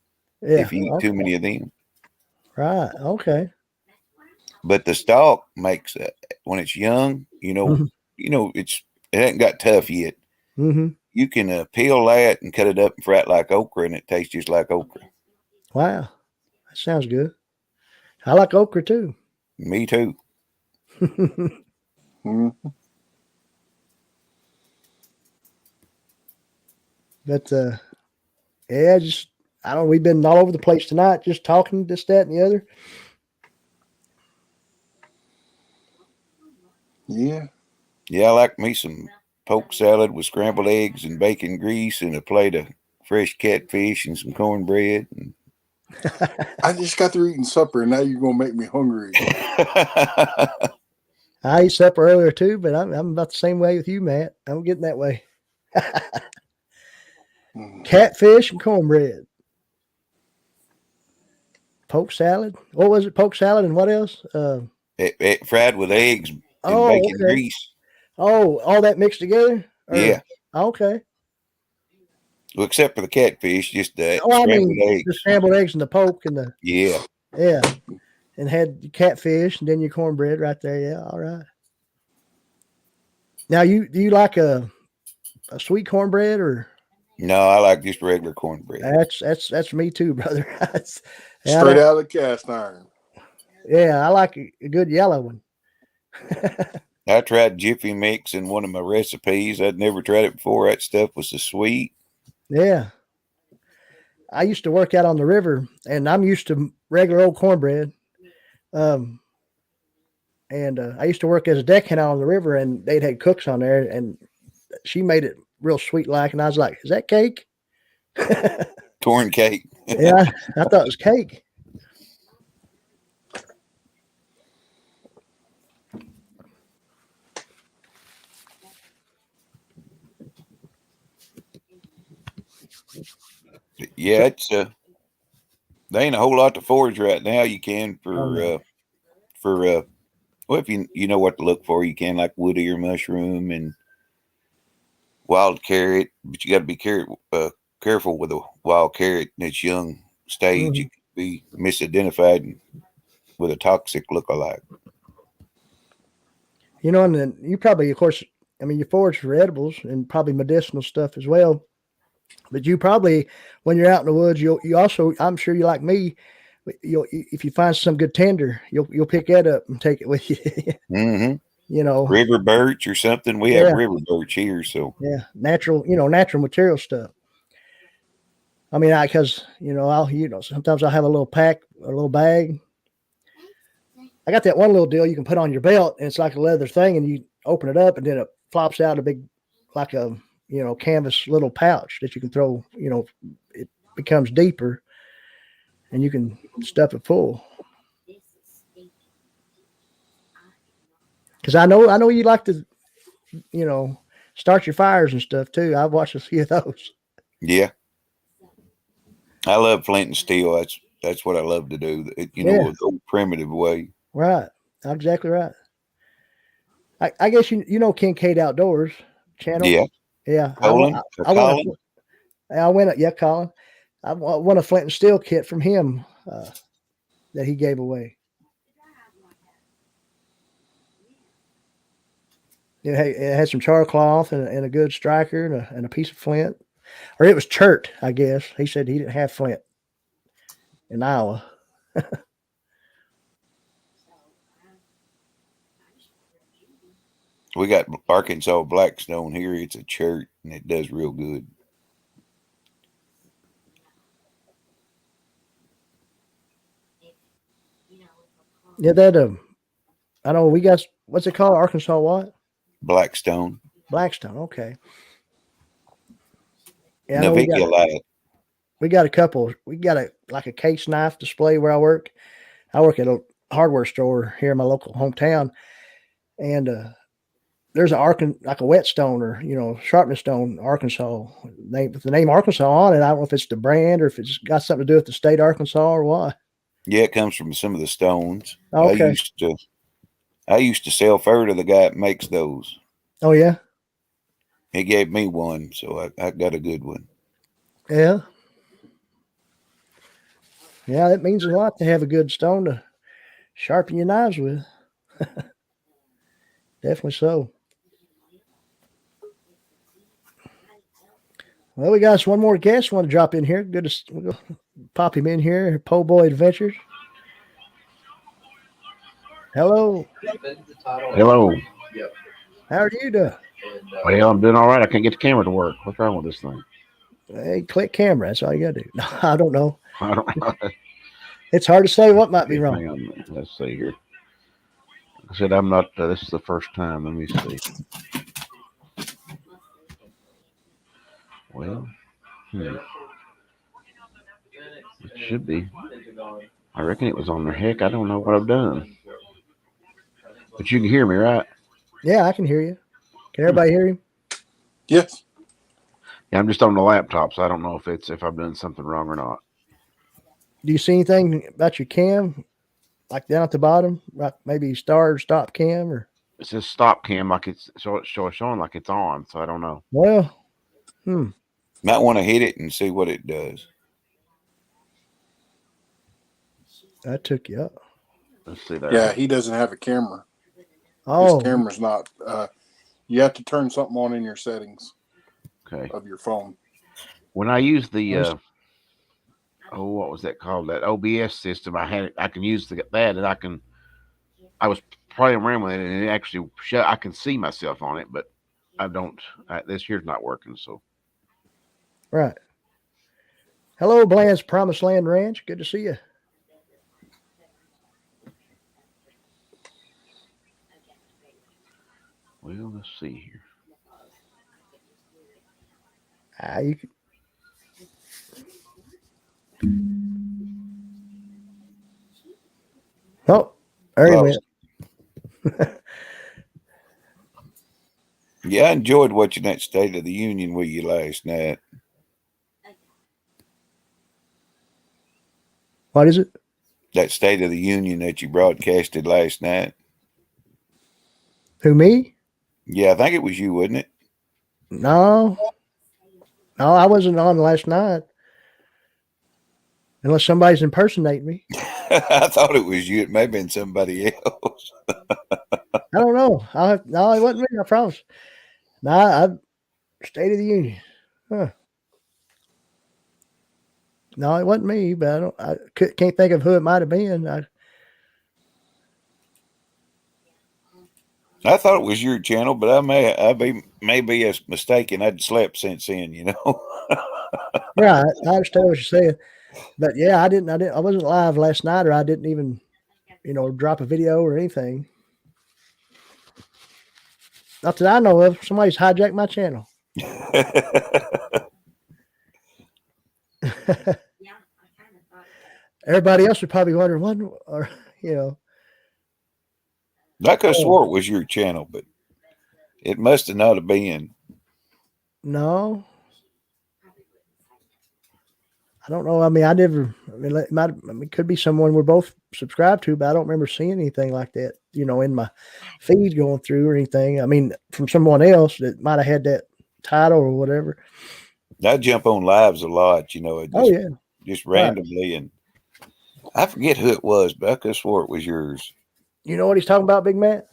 yeah. if you eat too many of them. Right. Okay. But the stalk makes when it's young, it hasn't got tough yet. Mm-hmm. You can peel that and cut it up and fry it like okra, and it tastes just like okra. Wow, that sounds good. I like okra too. Me too. Mhm. But yeah, just I don't know. We've been all over the place tonight, just talking this, that, and the other. Yeah. Yeah, I like me some poke salad with scrambled eggs and bacon grease and a plate of fresh catfish and some cornbread. I just got through eating supper, and now you're gonna make me hungry. I ate supper earlier too, but I'm about the same way with you, Matt. I'm getting that way. Catfish and cornbread, poke salad. What was it? Poke salad and what else? It fried with eggs and bacon Okay. grease. Oh, all that mixed together? Yeah. Okay. Well, except for the catfish, just the Oh, I scrambled mean, eggs. the scrambled eggs and the poke and the Yeah. and had the catfish and then your cornbread right there. Yeah, all right. Now, do you like a sweet cornbread or? No, I like just regular cornbread. That's me too, brother. Straight out of the cast iron. Yeah, I like a good yellow one. I tried Jiffy Mix in one of my recipes. I'd never tried it before. That stuff was so sweet. Yeah. I used to work out on the river, and I'm used to regular old cornbread. And I used to work as a deckhand out on the river, and they'd had cooks on there, and she made it real sweet like, and I was like, "Is that cake?" Corn cake. Yeah, I thought it was cake. Yeah, it's there ain't a whole lot to forage right now. You can well, if you know what to look for, you can like wood ear mushroom and wild carrot, but you got to be careful with a wild carrot in its young stage. It could be misidentified with a toxic look-alike. And then you probably, of course, I mean, you forage for edibles and probably medicinal stuff as well. But you probably, when you're out in the woods, you also, I'm sure you like me, if you find some good tinder, you'll pick that up and take it with you. Mm-hmm. River birch or something. We have river birch here, so natural material stuff. I mean, because sometimes I'll have a little pack, a little bag. I got that one little deal you can put on your belt, and it's like a leather thing, and you open it up, and then it flops out a big, like a canvas little pouch that you can throw. It becomes deeper, and you can stuff it full. Because I know you like to, start your fires and stuff too. I've watched a few of those. Yeah, I love flint and steel. That's what I love to do. The old primitive way. Right, exactly right. I guess you know Kincaid Outdoors channel. Yeah. Colin. Colin. I went. Yeah, Colin. I won a flint and steel kit from him that he gave away. It had some char cloth and a good striker and a piece of flint, or it was chert, I guess. He said he didn't have flint in Iowa. We got Arkansas Blackstone here. It's a chert, and it does real good. Yeah, that I know we got what's it called? Arkansas what? Blackstone. Blackstone. Okay. Yeah, Naviculite. We got a couple. We got a case knife display where I work. I work at a hardware store here in my local hometown, and there's like a whetstone or sharpening stone, Arkansas name with the name Arkansas on it. I don't know if it's the brand or if it's got something to do with the state of Arkansas or what. Yeah, it comes from some of the stones. Okay. I used to sell fur to the guy that makes those. Oh yeah. He gave me one, so I got a good one. Yeah. Yeah, it means a lot to have a good stone to sharpen your knives with. Definitely so. Well, we got one more guest want to drop in here. Good to we'll pop him in here. Po' Boy Adventures. Hello. Hello. How are you doing? Well, I'm doing all right. I can't get the camera to work. What's wrong with this thing? Hey, click camera. That's all you got to do. No, I don't know. I don't know. It's hard to say what might be wrong. Hang on. Let's see here. I said I'm not. This is the first time. Let me see. Well, it should be. I reckon it was on there. Heck, I don't know what I've done. But you can hear me, right? Yeah, I can hear you. Can everybody hear him? Yes. Yeah, I'm just on the laptop, so I don't know if I've done something wrong or not. Do you see anything about your cam, like down at the bottom, like maybe start or stop cam, or? It says stop cam, like it's showing like it's on, so I don't know. Well, Might want to hit it and see what it does. I took you up. Let's see there. Yeah, he doesn't have a camera. Oh, His camera's not. You have to turn something on in your settings of your phone. When I use the what was that called? That OBS system. I can use that, and I was playing around with it, and it actually I can see myself on it, but I don't. This here's not working. So right. Hello, Bland's Promised Land Ranch. Good to see you. Well, let's see here. You can... Oh, there he went. Yeah, I enjoyed watching that State of the Union with you last night. What is it? That State of the Union that you broadcasted last night. Who, me? Yeah, I think it was you, wasn't it? No, I wasn't on last night. Unless somebody's impersonating me. I thought it was you. It may have been somebody else. I don't know. No, it wasn't me. I promise. No, State of the Union. Huh. No, it wasn't me. But I can't think of who it might have been. I thought it was your channel, but I may be mistaken. I'd slept since then, Right. I understand what you're saying. But yeah, I wasn't live last night, or I didn't even, drop a video or anything. Not that I know of. Somebody's hijacked my channel. Everybody else would probably wonder what, or I could have swore it was your channel, but it must have not have been. No. I don't know. I mean, it could be someone we're both subscribed to, but I don't remember seeing anything like that, in my feed going through or anything. I mean, from someone else that might have had that title or whatever. I jump on lives a lot, just randomly. Right. And I forget who it was, but I could have swore it was yours. You know what he's talking about, Big Matt?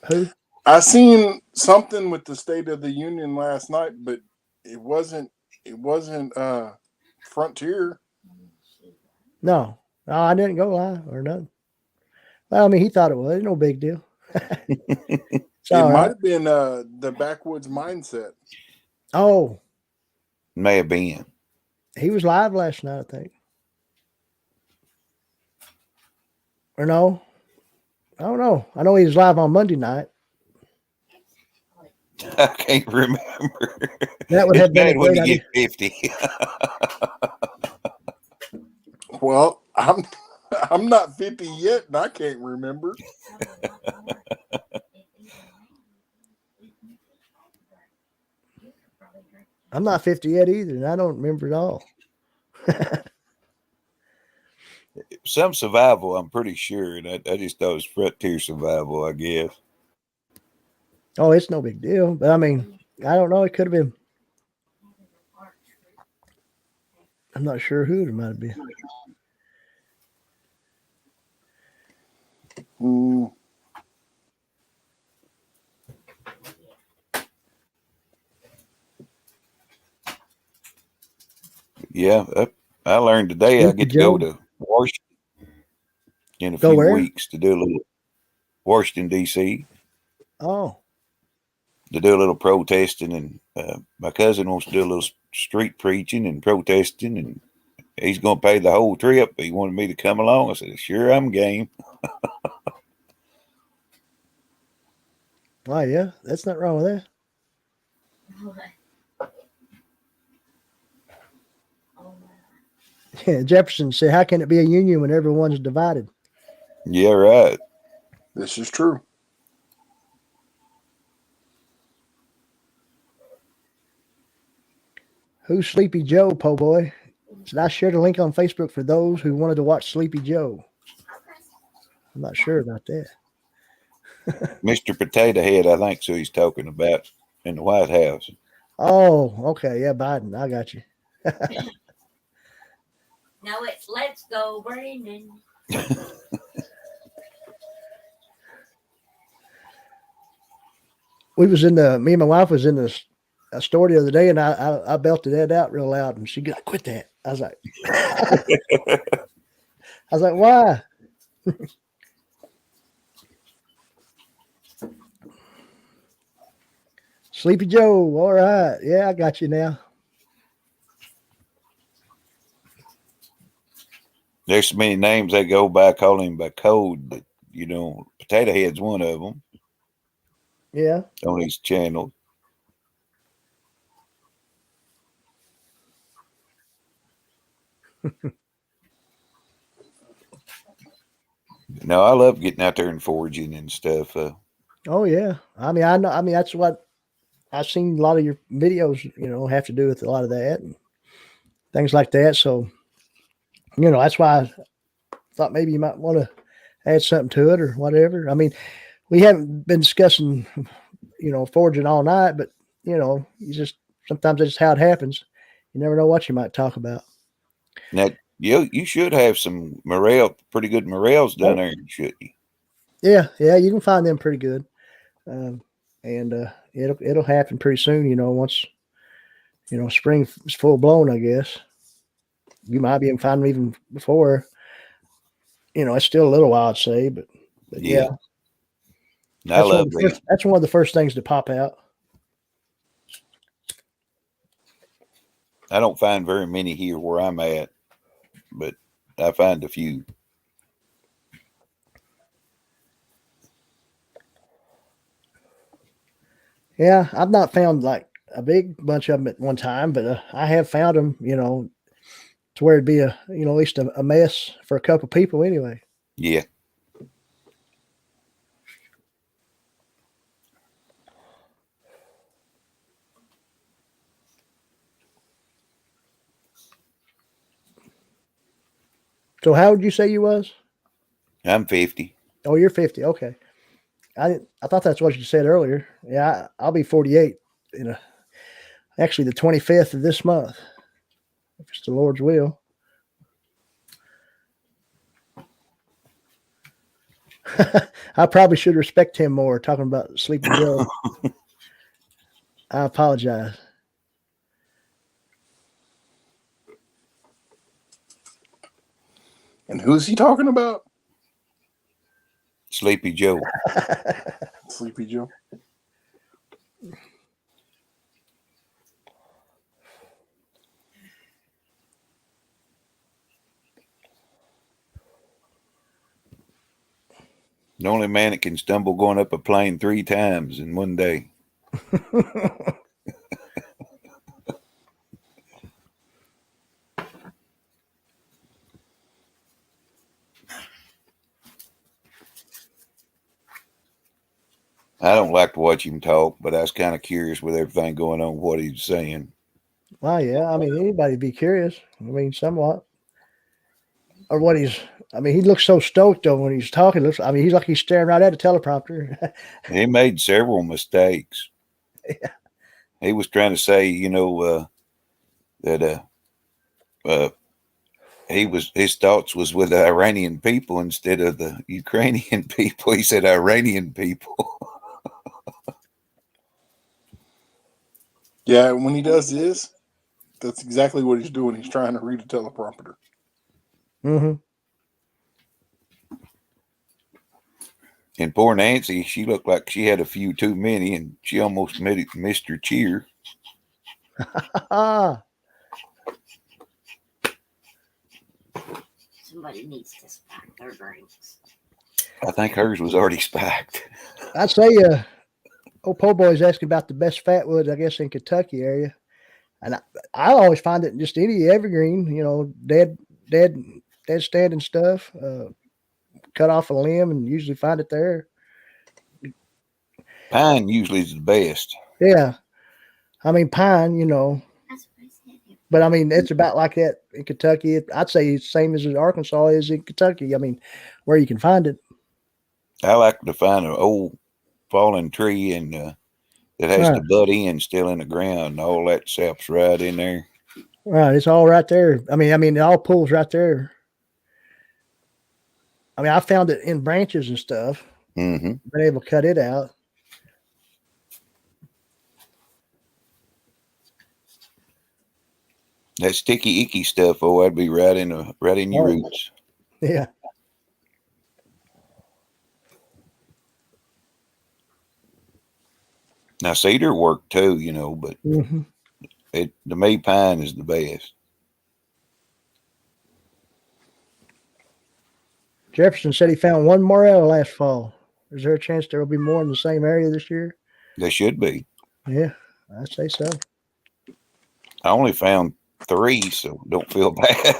Who? I seen something with the State of the Union last night, but it wasn't Frontier. No, I didn't go live or nothing. Well, I mean, he thought it was no big deal. It might have been the Backwoods Mindset. Oh, may have been. He was live last night, I think. Or no? I don't know. I know he was live on Monday night. I can't remember. That would It's have been a bad when great you idea. get 50. Well, I'm not 50 yet, and I can't remember. I'm not 50 yet either, and I don't remember it all. Some survival, I'm pretty sure. And I just thought it was frontier survival, I guess. Oh, it's no big deal. But I mean, I don't know. It could have been. I'm not sure who it might have been. Mm. Yeah, I learned today I Sleepy get to go Joe. to Washington in a Go few where? weeks to do a little Washington, D.C., Oh, to do a little protesting. And my cousin wants to do a little street preaching and protesting, and he's going to pay the whole trip. He wanted me to come along. I said, sure, I'm game. oh yeah. That's not wrong with that. Yeah, Jefferson said, "How can it be a union when everyone's divided?" Yeah, right. This is true. Who's Sleepy Joe, po' boy? Should I share the link on Facebook for those who wanted to watch Sleepy Joe? I'm not sure about that. Mr. Potato Head, I think so he's talking about in the White House. Oh, okay. Yeah, Biden. I got you. No, it's let's go, Brandon. Me and my wife was in a store the other day, and I belted that out real loud, and she got, quit that. I was like, why? Sleepy Joe. All right. Yeah, I got you now. There's so many names they go by calling him by code, but Potato Head's one of them Yeah. on his channel. No, I love getting out there and foraging and stuff. Oh yeah. I mean, I know. I mean, that's what I've seen. A lot of your videos, have to do with a lot of that and things like that. So, that's why I thought maybe you might want to add something to it or whatever. I mean, we haven't been discussing, foraging all night, but you just sometimes that's just how it happens. You never know what you might talk about. Now, you should have some pretty good morels down there, shouldn't you? Yeah, you can find them pretty good, and it'll happen pretty soon. Once spring is full blown, I guess you might be able to find them even before. It's still a little while, I'd say, but yeah. I love that's one of the first things to pop out. I don't find very many here where I'm at, but I find a few. Yeah, I've not found like a big bunch of them at one time, but I have found them, to where it'd be at least a mess for a couple people anyway. Yeah. So how would you say you was? I'm 50. Oh, you're 50. Okay. I thought that's what you said earlier. Yeah, I'll be 48 actually the 25th of this month, if it's the Lord's will. I probably should respect him more talking about Sleepy Joe. I apologize. And who's he talking about? Sleepy Joe. Sleepy Joe. The only man that can stumble going up a plane 3 times in one day. I don't like to watch him talk, but I was kind of curious with everything going on, what he was saying. Well, yeah. I mean, anybody'd be curious. I mean, somewhat. Or what he's. I mean, he looks so stoked though when he's talking. I mean, he's like he's staring right at a teleprompter. He made several mistakes. Yeah. He was trying to say, that his thoughts was with the Iranian people instead of the Ukrainian people. He said Iranian people. Yeah, when he does this, that's exactly what he's doing. He's trying to read a teleprompter. Mm-hmm. And poor Nancy, she looked like she had a few too many, and she almost missed her cheer. Somebody needs to spike their drinks. I think hers was already spiked. I'd say, old po' boy's asking about the best fatwoods, I guess, in Kentucky area, and I always find it just any evergreen, dead standing stuff, cut off a limb, and usually find it there. Pine usually is the best. Yeah, I mean pine, That's what I said. but I mean it's about like that in Kentucky. I'd say it's the same as in Arkansas is in Kentucky. I mean, where you can find it. I like to find an old fallen tree and that has the butt end still in the ground, and all that sap's right in there. Right, it's all right there. I mean, it all pulls right there. I mean, I found it in branches and stuff. Mm-hmm. Been able to cut it out. That sticky, icky stuff, that'd be right in your roots. Yeah. Now cedar work too, but Mm-hmm. the May pine is the best. Jefferson said he found one morel last fall. Is there a chance there will be more in the same area this year? There should be. Yeah, I'd say so. I only found 3, so don't feel bad.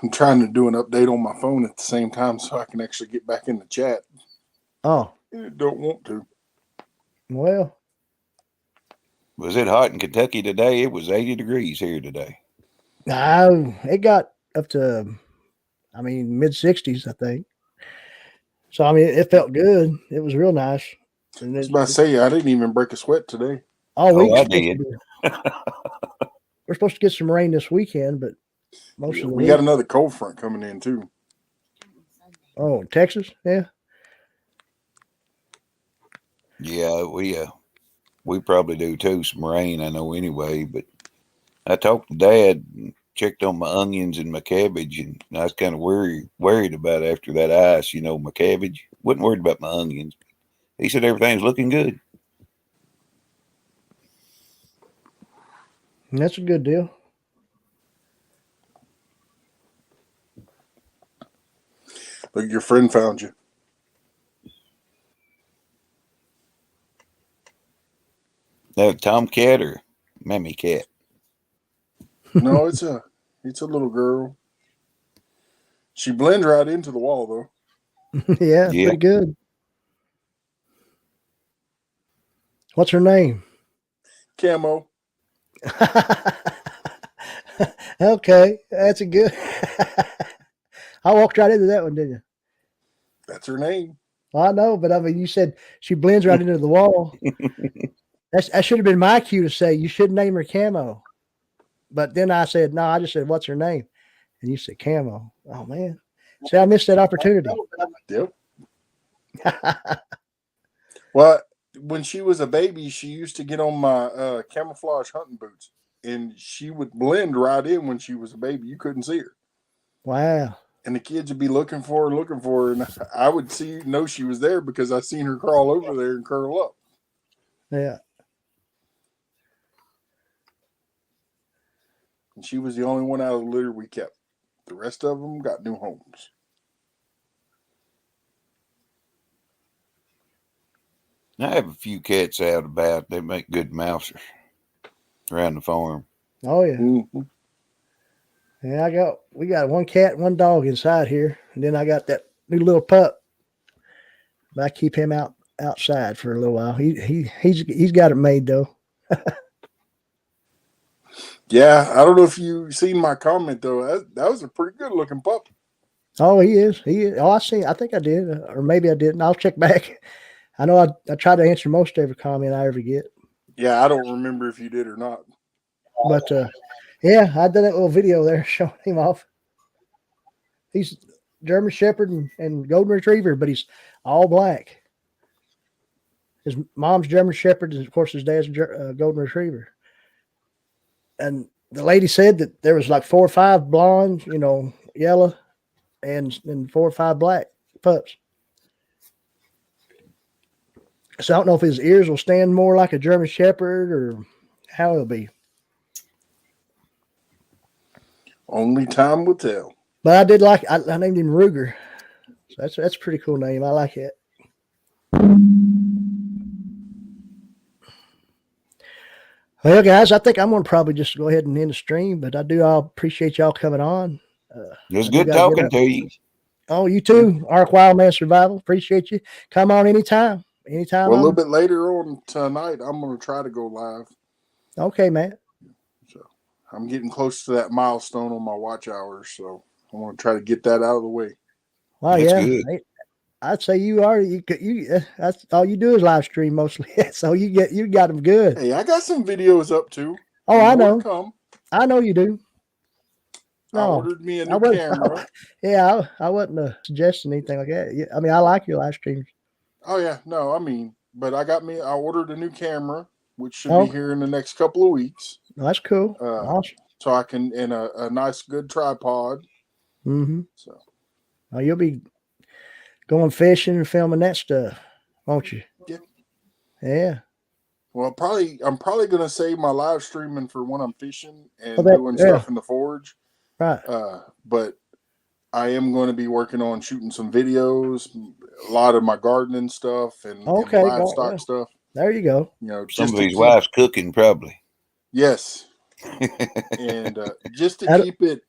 I'm trying to do an update on my phone at the same time so I can actually get back in the chat. Oh. I don't want to. Well. Was it hot in Kentucky today? It was 80 degrees here today. No, it got up to, mid-60s, I think. So, it felt good. It was real nice. And I was about to say, I didn't even break a sweat today. All week. I did. We're supposed to get some rain this weekend, but most of the we got another cold front coming in, too. Oh, Texas? Yeah. Yeah, we probably do, too, some rain, I know anyway. But I talked to Dad and checked on my onions and my cabbage, and I was kind of worried about after that ice, my cabbage. Wasn't worried about my onions. He said everything's looking good. That's a good deal. Look, your friend found you. Tomcat or Mammy cat? No, it's a little girl. She blends right into the wall, though. Yeah, pretty good. What's her name? Camo. Okay, that's a good. I walked right into that one, didn't you? That's her name. Well, I know, but you said she blends right into the wall. That should have been my cue to say you should name her Camo. But then I said, no, I just said, what's her name? And you said Camo. Oh, man. See, I missed that opportunity. Yep. Well, when she was a baby, she used to get on my camouflage hunting boots, and she would blend right in when she was a baby. You couldn't see her. Wow. And the kids would be looking for her, and I would know she was there because I seen her crawl over there and curl up. Yeah. And she was the only one out of the litter we kept. The rest of them got new homes. I have a few cats out about. They make good mousers around the farm. Oh yeah. Mm-hmm. Yeah, we got one cat, one dog inside here, and then I got that new little pup. But I keep him outside for a little while. He's got it made though. Yeah, I don't know if you seen my comment though. That was a pretty good looking pup. Oh, he is. Oh, I see. I think I did, or maybe I didn't. I'll check back. I know I try to answer most every comment I ever get. Yeah, I don't remember if you did or not. But yeah, I did that little video there showing him off. He's German Shepherd and Golden Retriever, but he's all black. His mom's German Shepherd, and of course his dad's Golden Retriever. And the lady said that there was like 4 or 5 blondes, yellow, and 4 or 5 black pups. So I don't know if his ears will stand more like a German Shepherd or how it'll be. Only time will tell. But I did like I named him Ruger. So that's a pretty cool name. I like it. Well, guys, I think I'm going to probably just go ahead and end the stream, but I'll appreciate y'all coming on. It was good talking to you. Oh, you too, Ark Wildman Survival. Appreciate you. Come on anytime. Anytime. Well, a little bit later on tonight, I'm going to try to go live. Okay, man. So I'm getting close to that milestone on my watch hours, so I want to try to get that out of the way. Well, That's yeah. good. I'd say you are. That's all you do is live stream mostly. So you got them good. Hey, I got some videos up too. Oh, I know. Come. I know you do. I ordered me a new camera. Yeah, I wasn't suggesting anything like that. Yeah, I mean, I like your live streams. Oh yeah, no, I mean, but I ordered a new camera, which should be here in the next couple of weeks. Oh, that's cool. Awesome. So I can and a nice good tripod. Mm-hmm. So, you'll be going fishing and filming that stuff, won't you? Yeah. Yeah. Well, I'm probably going to save my live streaming for when I'm fishing and doing stuff in the forge. Right. But I am going to be working on shooting some videos, a lot of my gardening stuff and livestock stuff. There you go. Some of his wife's cooking probably. Yes. And just to keep it,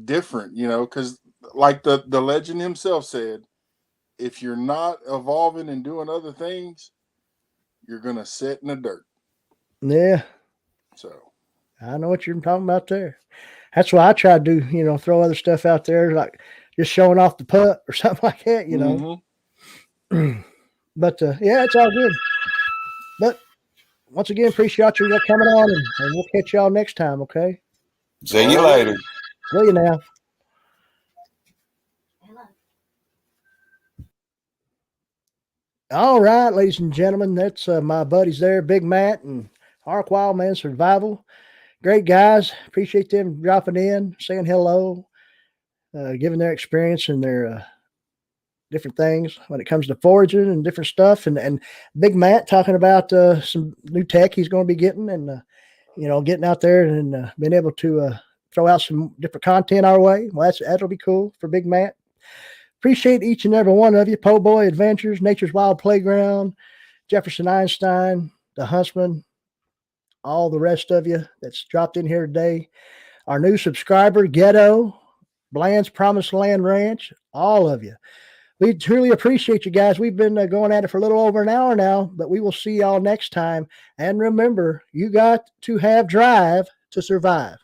different, because like the legend himself said, if you're not evolving and doing other things, you're going to sit in the dirt. Yeah. So I know what you're talking about there. That's why I try to do, throw other stuff out there, like just showing off the putt or something like that, Mm-hmm. But yeah, it's all good. But once again, appreciate you coming on, and we'll catch y'all next time, okay? See you later. See you now. All right, ladies and gentlemen, that's my buddies there, Big Matt and Ark Wildman Survival. Great guys. Appreciate them dropping in, saying hello, giving their experience and their different things when it comes to foraging and different stuff. And Big Matt talking about some new tech he's going to be getting and, getting out there and being able to throw out some different content our way. Well, that'll be cool for Big Matt. Appreciate each and every one of you. Po' Boy Adventures, Nature's Wild Playground, Jefferson Einstein, The Huntsman, all the rest of you that's dropped in here today. Our new subscriber, Ghetto, Bland's Promised Land Ranch, all of you. We truly appreciate you guys. We've been going at it for a little over an hour now, but we will see y'all next time. And remember, you got to have drive to survive.